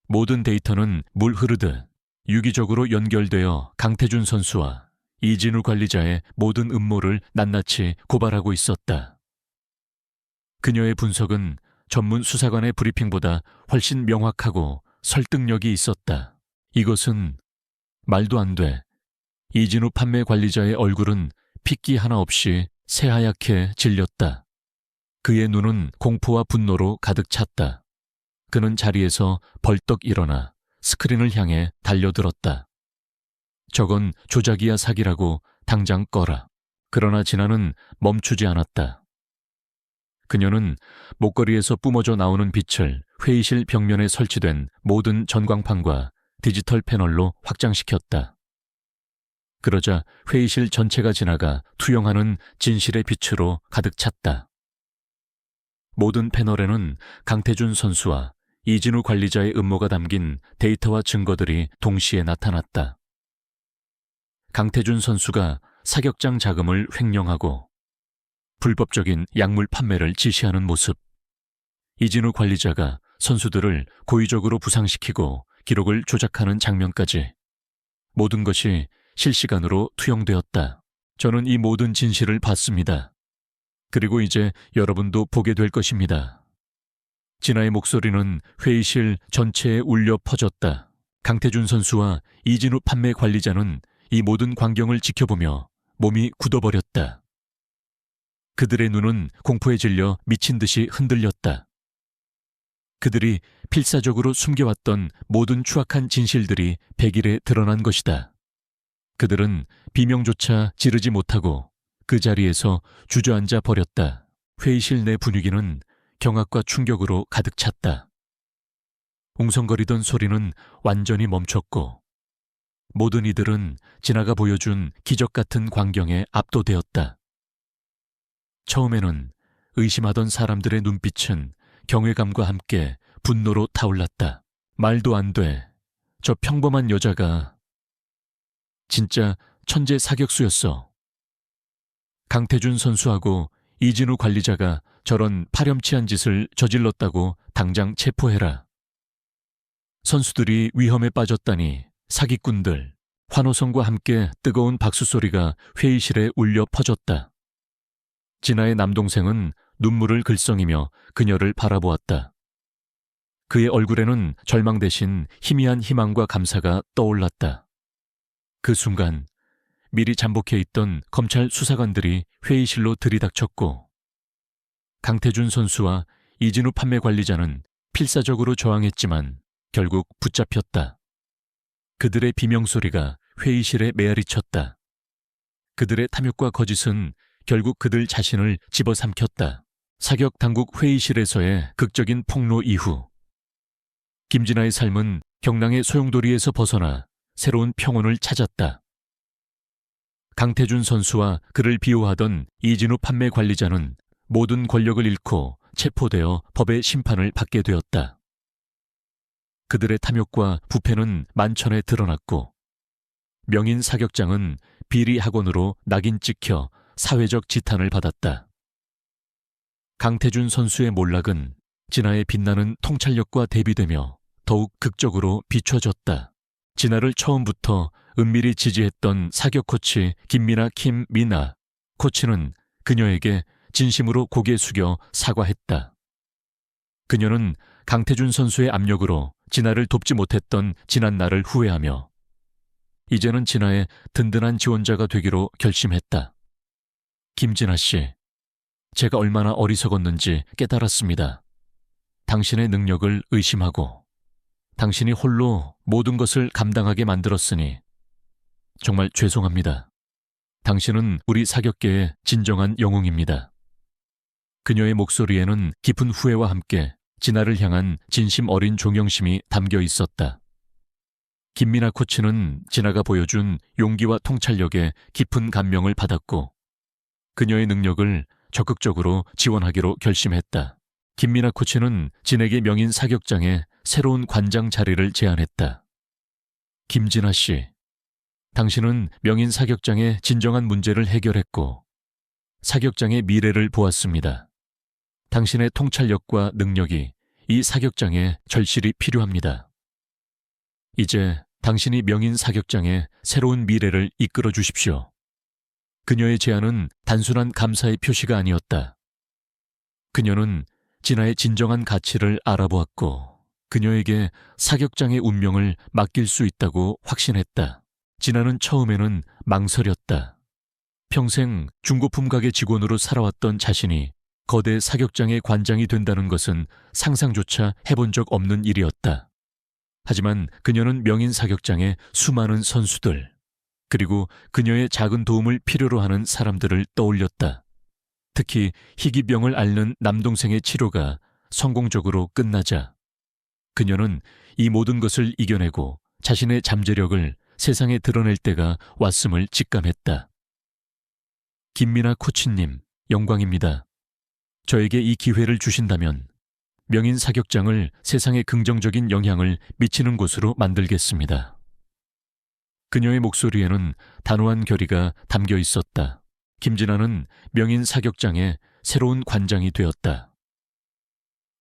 모든 데이터는 물 흐르듯 유기적으로 연결되어 강태준 선수와 이진우 관리자의 모든 음모를 낱낱이 고발하고 있었다. 그녀의 분석은 전문 수사관의 브리핑보다 훨씬 명확하고 설득력이 있었다. 이것은 말도 안 돼. 이진우 판매 관리자의 얼굴은 핏기 하나 없이 새하얗게 질렸다. 그의 눈은 공포와 분노로 가득 찼다. 그는 자리에서 벌떡 일어나 스크린을 향해 달려들었다. 저건 조작이야 사기라고 당장 꺼라. 그러나 진아는 멈추지 않았다. 그녀는 목걸이에서 뿜어져 나오는 빛을 회의실 벽면에 설치된 모든 전광판과 디지털 패널로 확장시켰다. 그러자 회의실 전체가 지나가 투영하는 진실의 빛으로 가득 찼다. 모든 패널에는 강태준 선수와 이진우 관리자의 음모가 담긴 데이터와 증거들이 동시에 나타났다. 강태준 선수가 사격장 자금을 횡령하고 불법적인 약물 판매를 지시하는 모습, 이진우 관리자가 선수들을 고의적으로 부상시키고 기록을 조작하는 장면까지 모든 것이 실시간으로 투영되었다. 저는 이 모든 진실을 봤습니다. 그리고 이제 여러분도 보게 될 것입니다. 진아의 목소리는 회의실 전체에 울려 퍼졌다. 강태준 선수와 이진우 판매 관리자는 이 모든 광경을 지켜보며 몸이 굳어버렸다. 그들의 눈은 공포에 질려 미친 듯이 흔들렸다. 그들이 필사적으로 숨겨왔던 모든 추악한 진실들이 백일에 드러난 것이다. 그들은 비명조차 지르지 못하고 그 자리에서 주저앉아 버렸다. 회의실 내 분위기는 경악과 충격으로 가득 찼다. 웅성거리던 소리는 완전히 멈췄고 모든 이들은 진아가 보여준 기적 같은 광경에 압도되었다. 처음에는 의심하던 사람들의 눈빛은 경외감과 함께 분노로 타올랐다. 말도 안 돼. 저 평범한 여자가 진짜 천재 사격수였어. 강태준 선수하고 이진우 관리자가 저런 파렴치한 짓을 저질렀다고 당장 체포해라. 선수들이 위험에 빠졌다니 사기꾼들. 환호성과 함께 뜨거운 박수 소리가 회의실에 울려 퍼졌다. 진아의 남동생은 눈물을 글썽이며 그녀를 바라보았다. 그의 얼굴에는 절망 대신 희미한 희망과 감사가 떠올랐다. 그 순간 미리 잠복해 있던 검찰 수사관들이 회의실로 들이닥쳤고 강태준 선수와 이진우 판매 관리자는 필사적으로 저항했지만 결국 붙잡혔다. 그들의 비명소리가 회의실에 메아리쳤다. 그들의 탐욕과 거짓은 결국 그들 자신을 집어삼켰다. 사격 당국 회의실에서의 극적인 폭로 이후 김진아의 삶은 경랑의 소용돌이에서 벗어나 새로운 평온을 찾았다. 강태준 선수와 그를 비호하던 이진우 판매 관리자는 모든 권력을 잃고 체포되어 법의 심판을 받게 되었다. 그들의 탐욕과 부패는 만천에 드러났고 명인 사격장은 비리 학원으로 낙인 찍혀 사회적 지탄을 받았다. 강태준 선수의 몰락은 진아의 빛나는 통찰력과 대비되며 더욱 극적으로 비춰졌다. 진아를 처음부터 은밀히 지지했던 사격 코치 김미나 김미나 코치는 그녀에게 진심으로 고개 숙여 사과했다. 그녀는 강태준 선수의 압력으로 진아를 돕지 못했던 지난 날을 후회하며 이제는 진아의 든든한 지원자가 되기로 결심했다. 김진아 씨, 제가 얼마나 어리석었는지 깨달았습니다. 당신의 능력을 의심하고 당신이 홀로 모든 것을 감당하게 만들었으니 정말 죄송합니다. 당신은 우리 사격계의 진정한 영웅입니다. 그녀의 목소리에는 깊은 후회와 함께 진아를 향한 진심 어린 존경심이 담겨 있었다. 김미나 코치는 진아가 보여준 용기와 통찰력에 깊은 감명을 받았고 그녀의 능력을 적극적으로 지원하기로 결심했다. 김미나 코치는 진에게 명인 사격장에 새로운 관장 자리를 제안했다. 김진아 씨, 당신은 명인 사격장의 진정한 문제를 해결했고 사격장의 미래를 보았습니다. 당신의 통찰력과 능력이 이 사격장에 절실히 필요합니다. 이제 당신이 명인 사격장의 새로운 미래를 이끌어 주십시오. 그녀의 제안은 단순한 감사의 표시가 아니었다. 그녀는 진아의 진정한 가치를 알아보았고 그녀에게 사격장의 운명을 맡길 수 있다고 확신했다. 진아는 처음에는 망설였다. 평생 중고품 가게 직원으로 살아왔던 자신이 거대 사격장의 관장이 된다는 것은 상상조차 해본 적 없는 일이었다. 하지만 그녀는 명인 사격장의 수많은 선수들, 그리고 그녀의 작은 도움을 필요로 하는 사람들을 떠올렸다. 특히 희귀병을 앓는 남동생의 치료가 성공적으로 끝나자 그녀는 이 모든 것을 이겨내고 자신의 잠재력을 세상에 드러낼 때가 왔음을 직감했다. 김미나 코치님, 영광입니다. 저에게 이 기회를 주신다면 명인 사격장을 세상에 긍정적인 영향을 미치는 곳으로 만들겠습니다. 그녀의 목소리에는 단호한 결의가 담겨 있었다. 김진아는 명인 사격장의 새로운 관장이 되었다.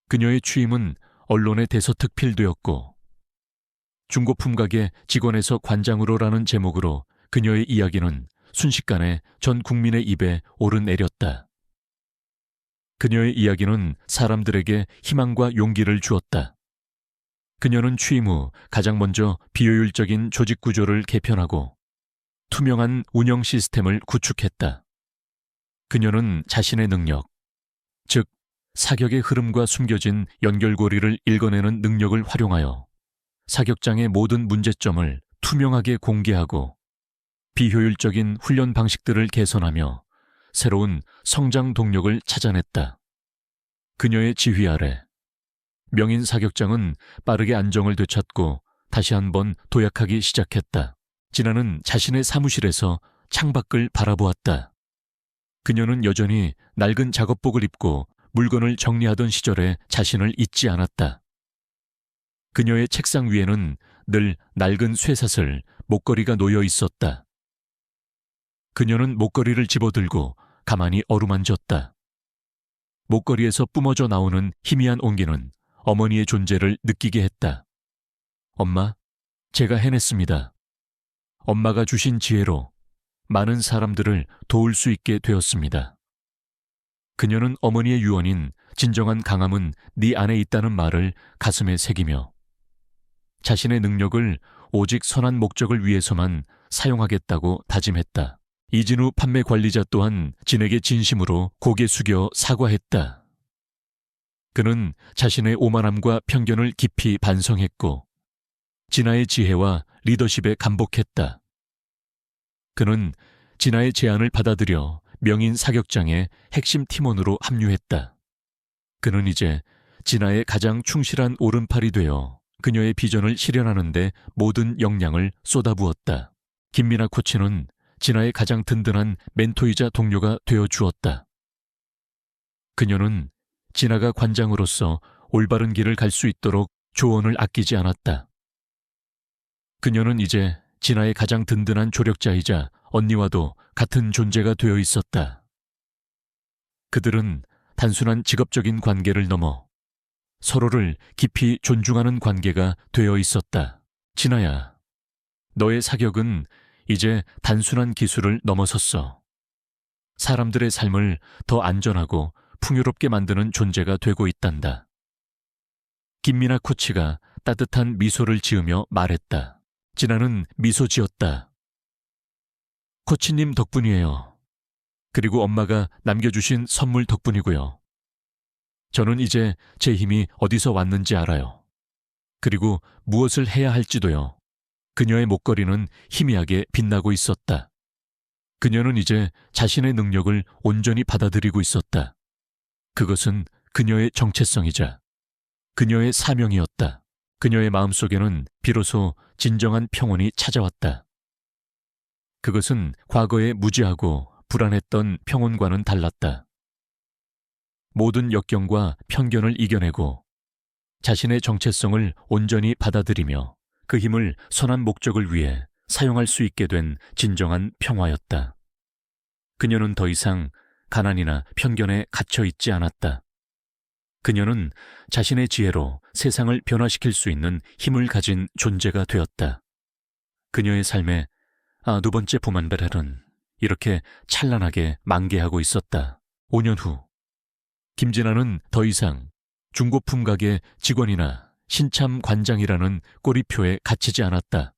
그녀의 취임은 언론에 대서특필되었고 중고품 가게 직원에서 관장으로라는 제목으로 그녀의 이야기는 순식간에 전 국민의 입에 오르내렸다. 그녀의 이야기는 사람들에게 희망과 용기를 주었다. 그녀는 취임 후 가장 먼저 비효율적인 조직 구조를 개편하고 투명한 운영 시스템을 구축했다. 그녀는 자신의 능력, 즉 사격의 흐름과 숨겨진 연결고리를 읽어내는 능력을 활용하여 사격장의 모든 문제점을 투명하게 공개하고 비효율적인 훈련 방식들을 개선하며 새로운 성장 동력을 찾아냈다. 그녀의 지휘 아래 명인 사격장은 빠르게 안정을 되찾고 다시 한번 도약하기 시작했다. 진아는 자신의 사무실에서 창밖을 바라보았다. 그녀는 여전히 낡은 작업복을 입고 물건을 정리하던 시절에 자신을 잊지 않았다. 그녀의 책상 위에는 늘 낡은 쇠사슬, 목걸이가 놓여 있었다. 그녀는 목걸이를 집어들고 가만히 어루만졌다. 목걸이에서 뿜어져 나오는 희미한 온기는 어머니의 존재를 느끼게 했다. 엄마, 제가 해냈습니다. 엄마가 주신 지혜로 많은 사람들을 도울 수 있게 되었습니다. 그녀는 어머니의 유언인 진정한 강함은 네 안에 있다는 말을 가슴에 새기며 자신의 능력을 오직 선한 목적을 위해서만 사용하겠다고 다짐했다. 이진우 판매 관리자 또한 진에게 진심으로 고개 숙여 사과했다. 그는 자신의 오만함과 편견을 깊이 반성했고 진아의 지혜와 리더십에 감복했다. 그는 진아의 제안을 받아들여 명인 사격장의 핵심 팀원으로 합류했다. 그는 이제 진아의 가장 충실한 오른팔이 되어 그녀의 비전을 실현하는 데 모든 역량을 쏟아부었다. 김민아 코치는 진아의 가장 든든한 멘토이자 동료가 되어 주었다. 그녀는 진아가 관장으로서 올바른 길을 갈 수 있도록 조언을 아끼지 않았다. 그녀는 이제 진아의 가장 든든한 조력자이자 언니와도 같은 존재가 되어 있었다. 그들은 단순한 직업적인 관계를 넘어 서로를 깊이 존중하는 관계가 되어 있었다. 진아야, 너의 사격은 이제 단순한 기술을 넘어섰어. 사람들의 삶을 더 안전하고 풍요롭게 만드는 존재가 되고 있단다. 김민아 코치가 따뜻한 미소를 지으며 말했다. 진아는 미소 지었다. 코치님 덕분이에요. 그리고 엄마가 남겨주신 선물 덕분이고요. 저는 이제 제 힘이 어디서 왔는지 알아요. 그리고 무엇을 해야 할지도요. 그녀의 목걸이는 희미하게 빛나고 있었다. 그녀는 이제 자신의 능력을 온전히 받아들이고 있었다. 그것은 그녀의 정체성이자 그녀의 사명이었다. 그녀의 마음속에는 비로소 진정한 평온이 찾아왔다. 그것은 과거의 무지하고 불안했던 평온과는 달랐다. 모든 역경과 편견을 이겨내고 자신의 정체성을 온전히 받아들이며 그 힘을 선한 목적을 위해 사용할 수 있게 된 진정한 평화였다. 그녀는 더 이상 가난이나 편견에 갇혀 있지 않았다. 그녀는 자신의 지혜로 세상을 변화시킬 수 있는 힘을 가진 존재가 되었다. 그녀의 삶에 두 번째 보만베렐은 이렇게 찬란하게 만개하고 있었다. 5년 후 김진아는 더 이상 중고품 가게 직원이나 신참 관장이라는 꼬리표에 갇히지 않았다.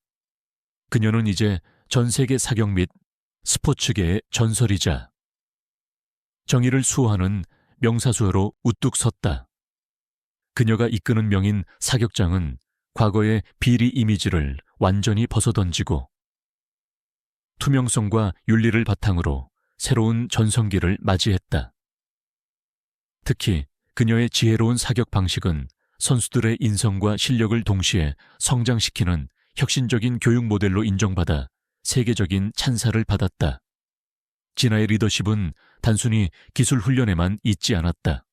그녀는 이제 전 세계 사격 및 스포츠계의 전설이자 정의를 수호하는 명사수여로 우뚝 섰다. 그녀가 이끄는 명인 사격장은 과거의 비리 이미지를 완전히 벗어던지고 투명성과 윤리를 바탕으로 새로운 전성기를 맞이했다. 특히 그녀의 지혜로운 사격 방식은 선수들의 인성과 실력을 동시에 성장시키는 혁신적인 교육 모델로 인정받아 세계적인 찬사를 받았다. 진아의 리더십은 단순히 기술 훈련에만 있지 않았다.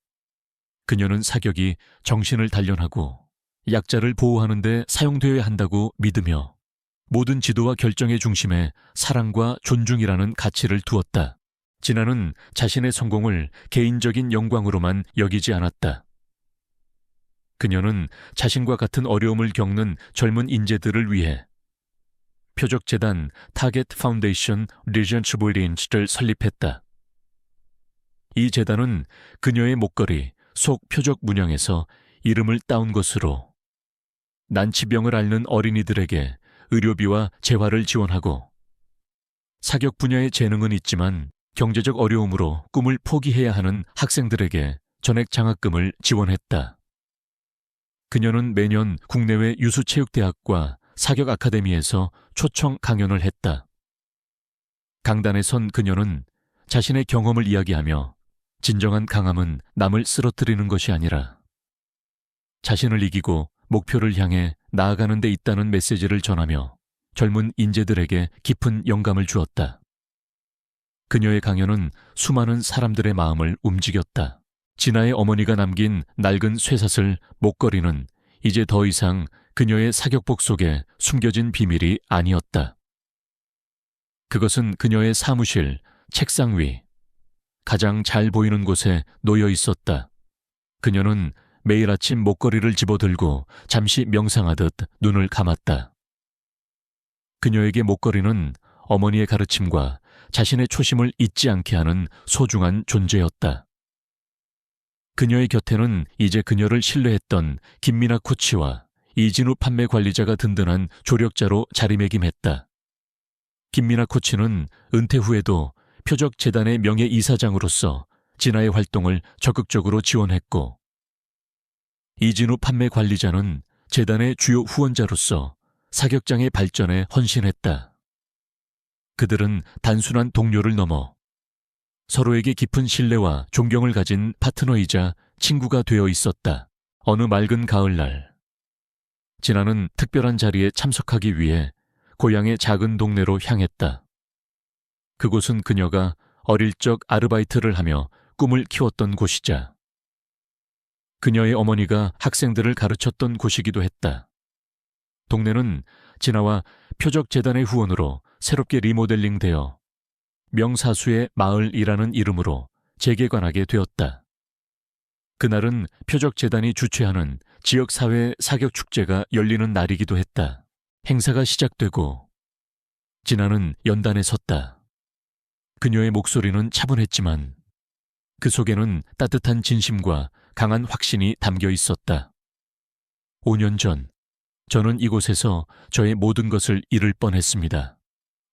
그녀는 사격이 정신을 단련하고 약자를 보호하는 데 사용되어야 한다고 믿으며 모든 지도와 결정의 중심에 사랑과 존중이라는 가치를 두었다. 진아는 자신의 성공을 개인적인 영광으로만 여기지 않았다. 그녀는 자신과 같은 어려움을 겪는 젊은 인재들을 위해 표적재단 타겟 파운데이션 리전츠 브리인츠를 설립했다. 이 재단은 그녀의 목걸이 속 표적 문양에서 이름을 따온 것으로 난치병을 앓는 어린이들에게 의료비와 재활을 지원하고 사격 분야의 재능은 있지만 경제적 어려움으로 꿈을 포기해야 하는 학생들에게 전액 장학금을 지원했다. 그녀는 매년 국내외 유수체육대학과 사격 아카데미에서 초청 강연을 했다. 강단에 선 그녀는 자신의 경험을 이야기하며 진정한 강함은 남을 쓰러뜨리는 것이 아니라 자신을 이기고 목표를 향해 나아가는 데 있다는 메시지를 전하며 젊은 인재들에게 깊은 영감을 주었다. 그녀의 강연은 수많은 사람들의 마음을 움직였다. 진아의 어머니가 남긴 낡은 쇠사슬 목걸이는 이제 더 이상 그녀의 사격복 속에 숨겨진 비밀이 아니었다. 그것은 그녀의 사무실, 책상 위, 가장 잘 보이는 곳에 놓여 있었다. 그녀는 매일 아침 목걸이를 집어들고 잠시 명상하듯 눈을 감았다. 그녀에게 목걸이는 어머니의 가르침과 자신의 초심을 잊지 않게 하는 소중한 존재였다. 그녀의 곁에는 이제 그녀를 신뢰했던 김민아 코치와 이진우 판매 관리자가 든든한 조력자로 자리매김했다. 김민아 코치는 은퇴 후에도 표적재단의 명예이사장으로서 진아의 활동을 적극적으로 지원했고, 이진우 판매 관리자는 재단의 주요 후원자로서 사격장의 발전에 헌신했다. 그들은 단순한 동료를 넘어 서로에게 깊은 신뢰와 존경을 가진 파트너이자 친구가 되어 있었다. 어느 맑은 가을날, 진아는 특별한 자리에 참석하기 위해 고향의 작은 동네로 향했다. 그곳은 그녀가 어릴 적 아르바이트를 하며 꿈을 키웠던 곳이자 그녀의 어머니가 학생들을 가르쳤던 곳이기도 했다. 동네는 진아와 표적재단의 후원으로 새롭게 리모델링되어 명사수의 마을이라는 이름으로 재개관하게 되었다. 그날은 표적재단이 주최하는 지역사회 사격축제가 열리는 날이기도 했다. 행사가 시작되고 진아는 연단에 섰다. 그녀의 목소리는 차분했지만 그 속에는 따뜻한 진심과 강한 확신이 담겨 있었다. 5년 전, 저는 이곳에서 저의 모든 것을 잃을 뻔했습니다.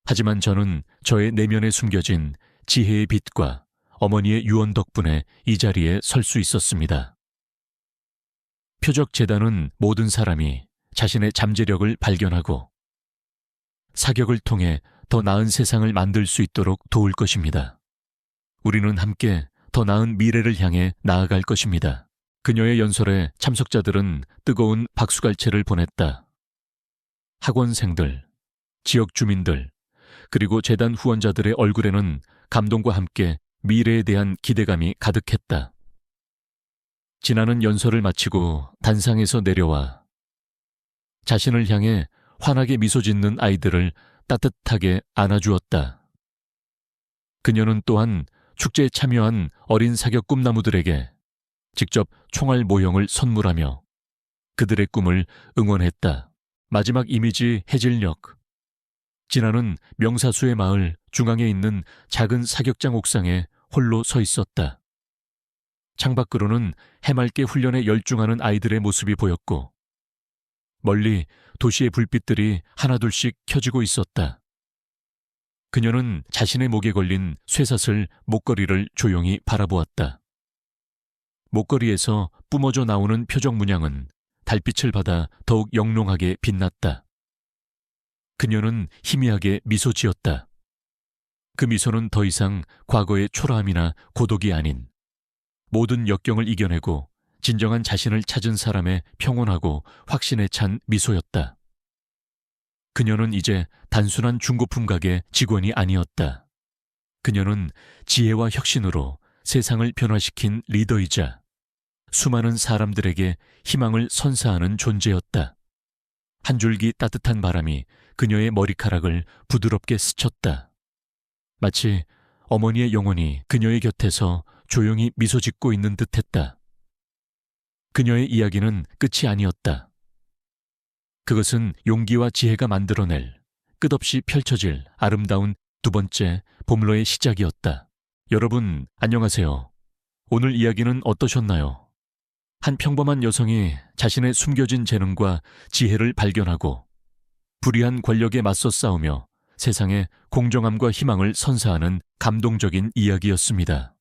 하지만 저는 저의 내면에 숨겨진 지혜의 빛과 어머니의 유언 덕분에 이 자리에 설 수 있었습니다. 표적재단은 모든 사람이 자신의 잠재력을 발견하고 사격을 통해 더 나은 세상을 만들 수 있도록 도울 것입니다. 우리는 함께 더 나은 미래를 향해 나아갈 것입니다. 그녀의 연설에 참석자들은 뜨거운 박수갈채를 보냈다. 학원생들, 지역 주민들, 그리고 재단 후원자들의 얼굴에는 감동과 함께 미래에 대한 기대감이 가득했다. 진아는 연설을 마치고 단상에서 내려와 자신을 향해 환하게 미소 짓는 아이들을 따뜻하게 안아주었다. 그녀는 또한 축제에 참여한 어린 사격 꿈나무들에게 직접 총알 모형을 선물하며 그들의 꿈을 응원했다. 마지막 이미지 해질녘. 진아는 명사수의 마을 중앙에 있는 작은 사격장 옥상에 홀로 서 있었다. 창밖으로는 해맑게 훈련에 열중하는 아이들의 모습이 보였고 멀리 도시의 불빛들이 하나둘씩 켜지고 있었다. 그녀는 자신의 목에 걸린 쇠사슬 목걸이를 조용히 바라보았다. 목걸이에서 뿜어져 나오는 표적 문양은 달빛을 받아 더욱 영롱하게 빛났다. 그녀는 희미하게 미소 지었다. 그 미소는 더 이상 과거의 초라함이나 고독이 아닌 모든 역경을 이겨내고 진정한 자신을 찾은 사람의 평온하고 확신에 찬 미소였다. 그녀는 이제 단순한 중고품 가게 직원이 아니었다. 그녀는 지혜와 혁신으로 세상을 변화시킨 리더이자 수많은 사람들에게 희망을 선사하는 존재였다. 한 줄기 따뜻한 바람이 그녀의 머리카락을 부드럽게 스쳤다. 마치 어머니의 영혼이 그녀의 곁에서 조용히 미소 짓고 있는 듯했다. 그녀의 이야기는 끝이 아니었다. 그것은 용기와 지혜가 만들어낼 끝없이 펼쳐질 아름다운 두 번째 봄로의 시작이었다. 여러분, 안녕하세요. 오늘 이야기는 어떠셨나요? 한 평범한 여성이 자신의 숨겨진 재능과 지혜를 발견하고 불의한 권력에 맞서 싸우며 세상에 공정함과 희망을 선사하는 감동적인 이야기였습니다.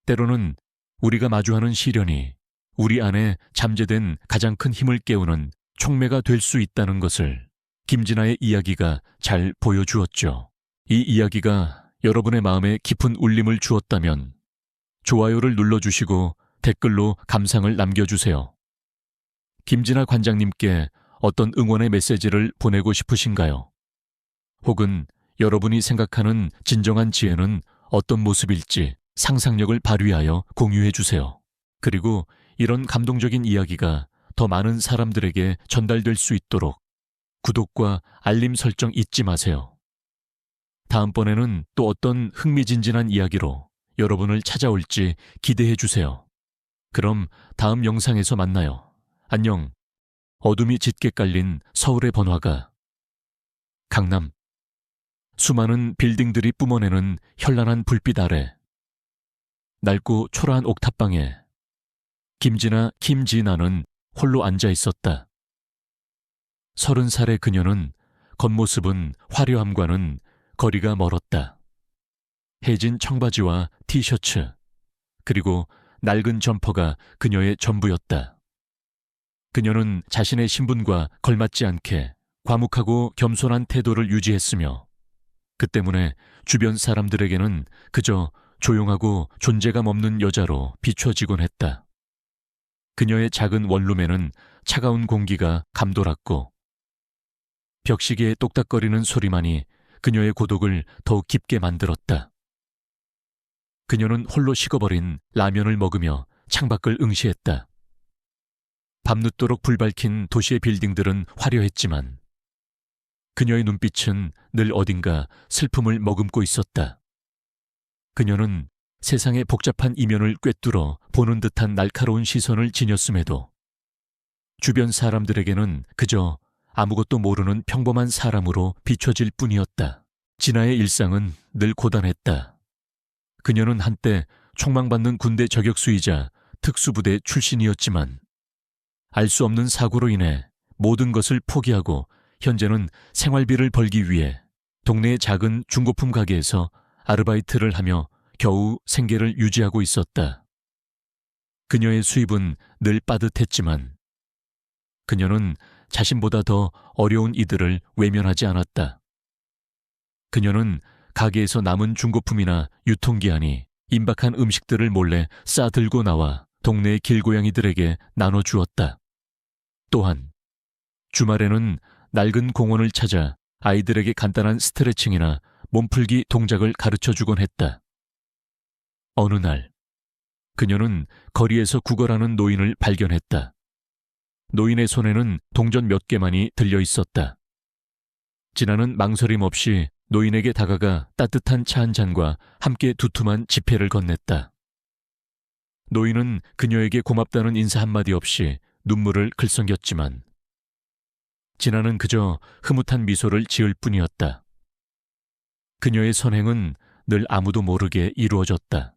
때로는 우리가 마주하는 시련이 우리 안에 잠재된 가장 큰 힘을 깨우는 촉매가 될 수 있다는 것을 김진아의 이야기가 잘 보여주었죠. 이 이야기가 여러분의 마음에 깊은 울림을 주었다면 좋아요를 눌러주시고 댓글로 감상을 남겨주세요. 김진아 관장님께 어떤 응원의 메시지를 보내고 싶으신가요? 혹은 여러분이 생각하는 진정한 지혜는 어떤 모습일지 상상력을 발휘하여 공유해 주세요. 그리고 이런 감동적인 이야기가 더 많은 사람들에게 전달될 수 있도록 구독과 알림 설정 잊지 마세요. 다음번에는 또 어떤 흥미진진한 이야기로 여러분을 찾아올지 기대해 주세요. 그럼 다음 영상에서 만나요. 안녕. 어둠이 짙게 깔린 서울의 번화가. 강남. 수많은 빌딩들이 뿜어내는 현란한 불빛 아래 낡고 초라한 옥탑방에 김진아는 홀로 앉아 있었다. 30살의 그녀는 겉모습은 화려함과는 거리가 멀었다. 해진 청바지와 티셔츠, 그리고 낡은 점퍼가 그녀의 전부였다. 그녀는 자신의 신분과 걸맞지 않게 과묵하고 겸손한 태도를 유지했으며 그 때문에 주변 사람들에게는 그저 조용하고 존재감 없는 여자로 비춰지곤 했다. 그녀의 작은 원룸에는 차가운 공기가 감돌았고 벽시계의 똑딱거리는 소리만이 그녀의 고독을 더욱 깊게 만들었다. 그녀는 홀로 식어버린 라면을 먹으며 창밖을 응시했다. 밤늦도록 불밝힌 도시의 빌딩들은 화려했지만 그녀의 눈빛은 늘 어딘가 슬픔을 머금고 있었다. 그녀는 세상의 복잡한 이면을 꿰뚫어 보는 듯한 날카로운 시선을 지녔음에도 주변 사람들에게는 그저 아무것도 모르는 평범한 사람으로 비춰질 뿐이었다. 진아의 일상은 늘 고단했다. 그녀는 한때 총망받는 군대 저격수이자 특수부대 출신이었지만 알 수 없는 사고로 인해 모든 것을 포기하고 현재는 생활비를 벌기 위해 동네의 작은 중고품 가게에서 아르바이트를 하며 겨우 생계를 유지하고 있었다. 그녀의 수입은 늘 빠듯했지만 그녀는 자신보다 더 어려운 이들을 외면하지 않았다. 그녀는 가게에서 남은 중고품이나 유통기한이 임박한 음식들을 몰래 싸들고 나와 동네의 길고양이들에게 나눠주었다. 또한 주말에는 낡은 공원을 찾아 아이들에게 간단한 스트레칭이나 몸풀기 동작을 가르쳐주곤 했다. 어느 날 그녀는 거리에서 구걸하는 노인을 발견했다. 노인의 손에는 동전 몇 개만이 들려 있었다. 진아는 망설임 없이 노인에게 다가가 따뜻한 차 한 잔과 함께 두툼한 지폐를 건넸다. 노인은 그녀에게 고맙다는 인사 한마디 없이 눈물을 글썽였지만 진아는 그저 흐뭇한 미소를 지을 뿐이었다. 그녀의 선행은 늘 아무도 모르게 이루어졌다.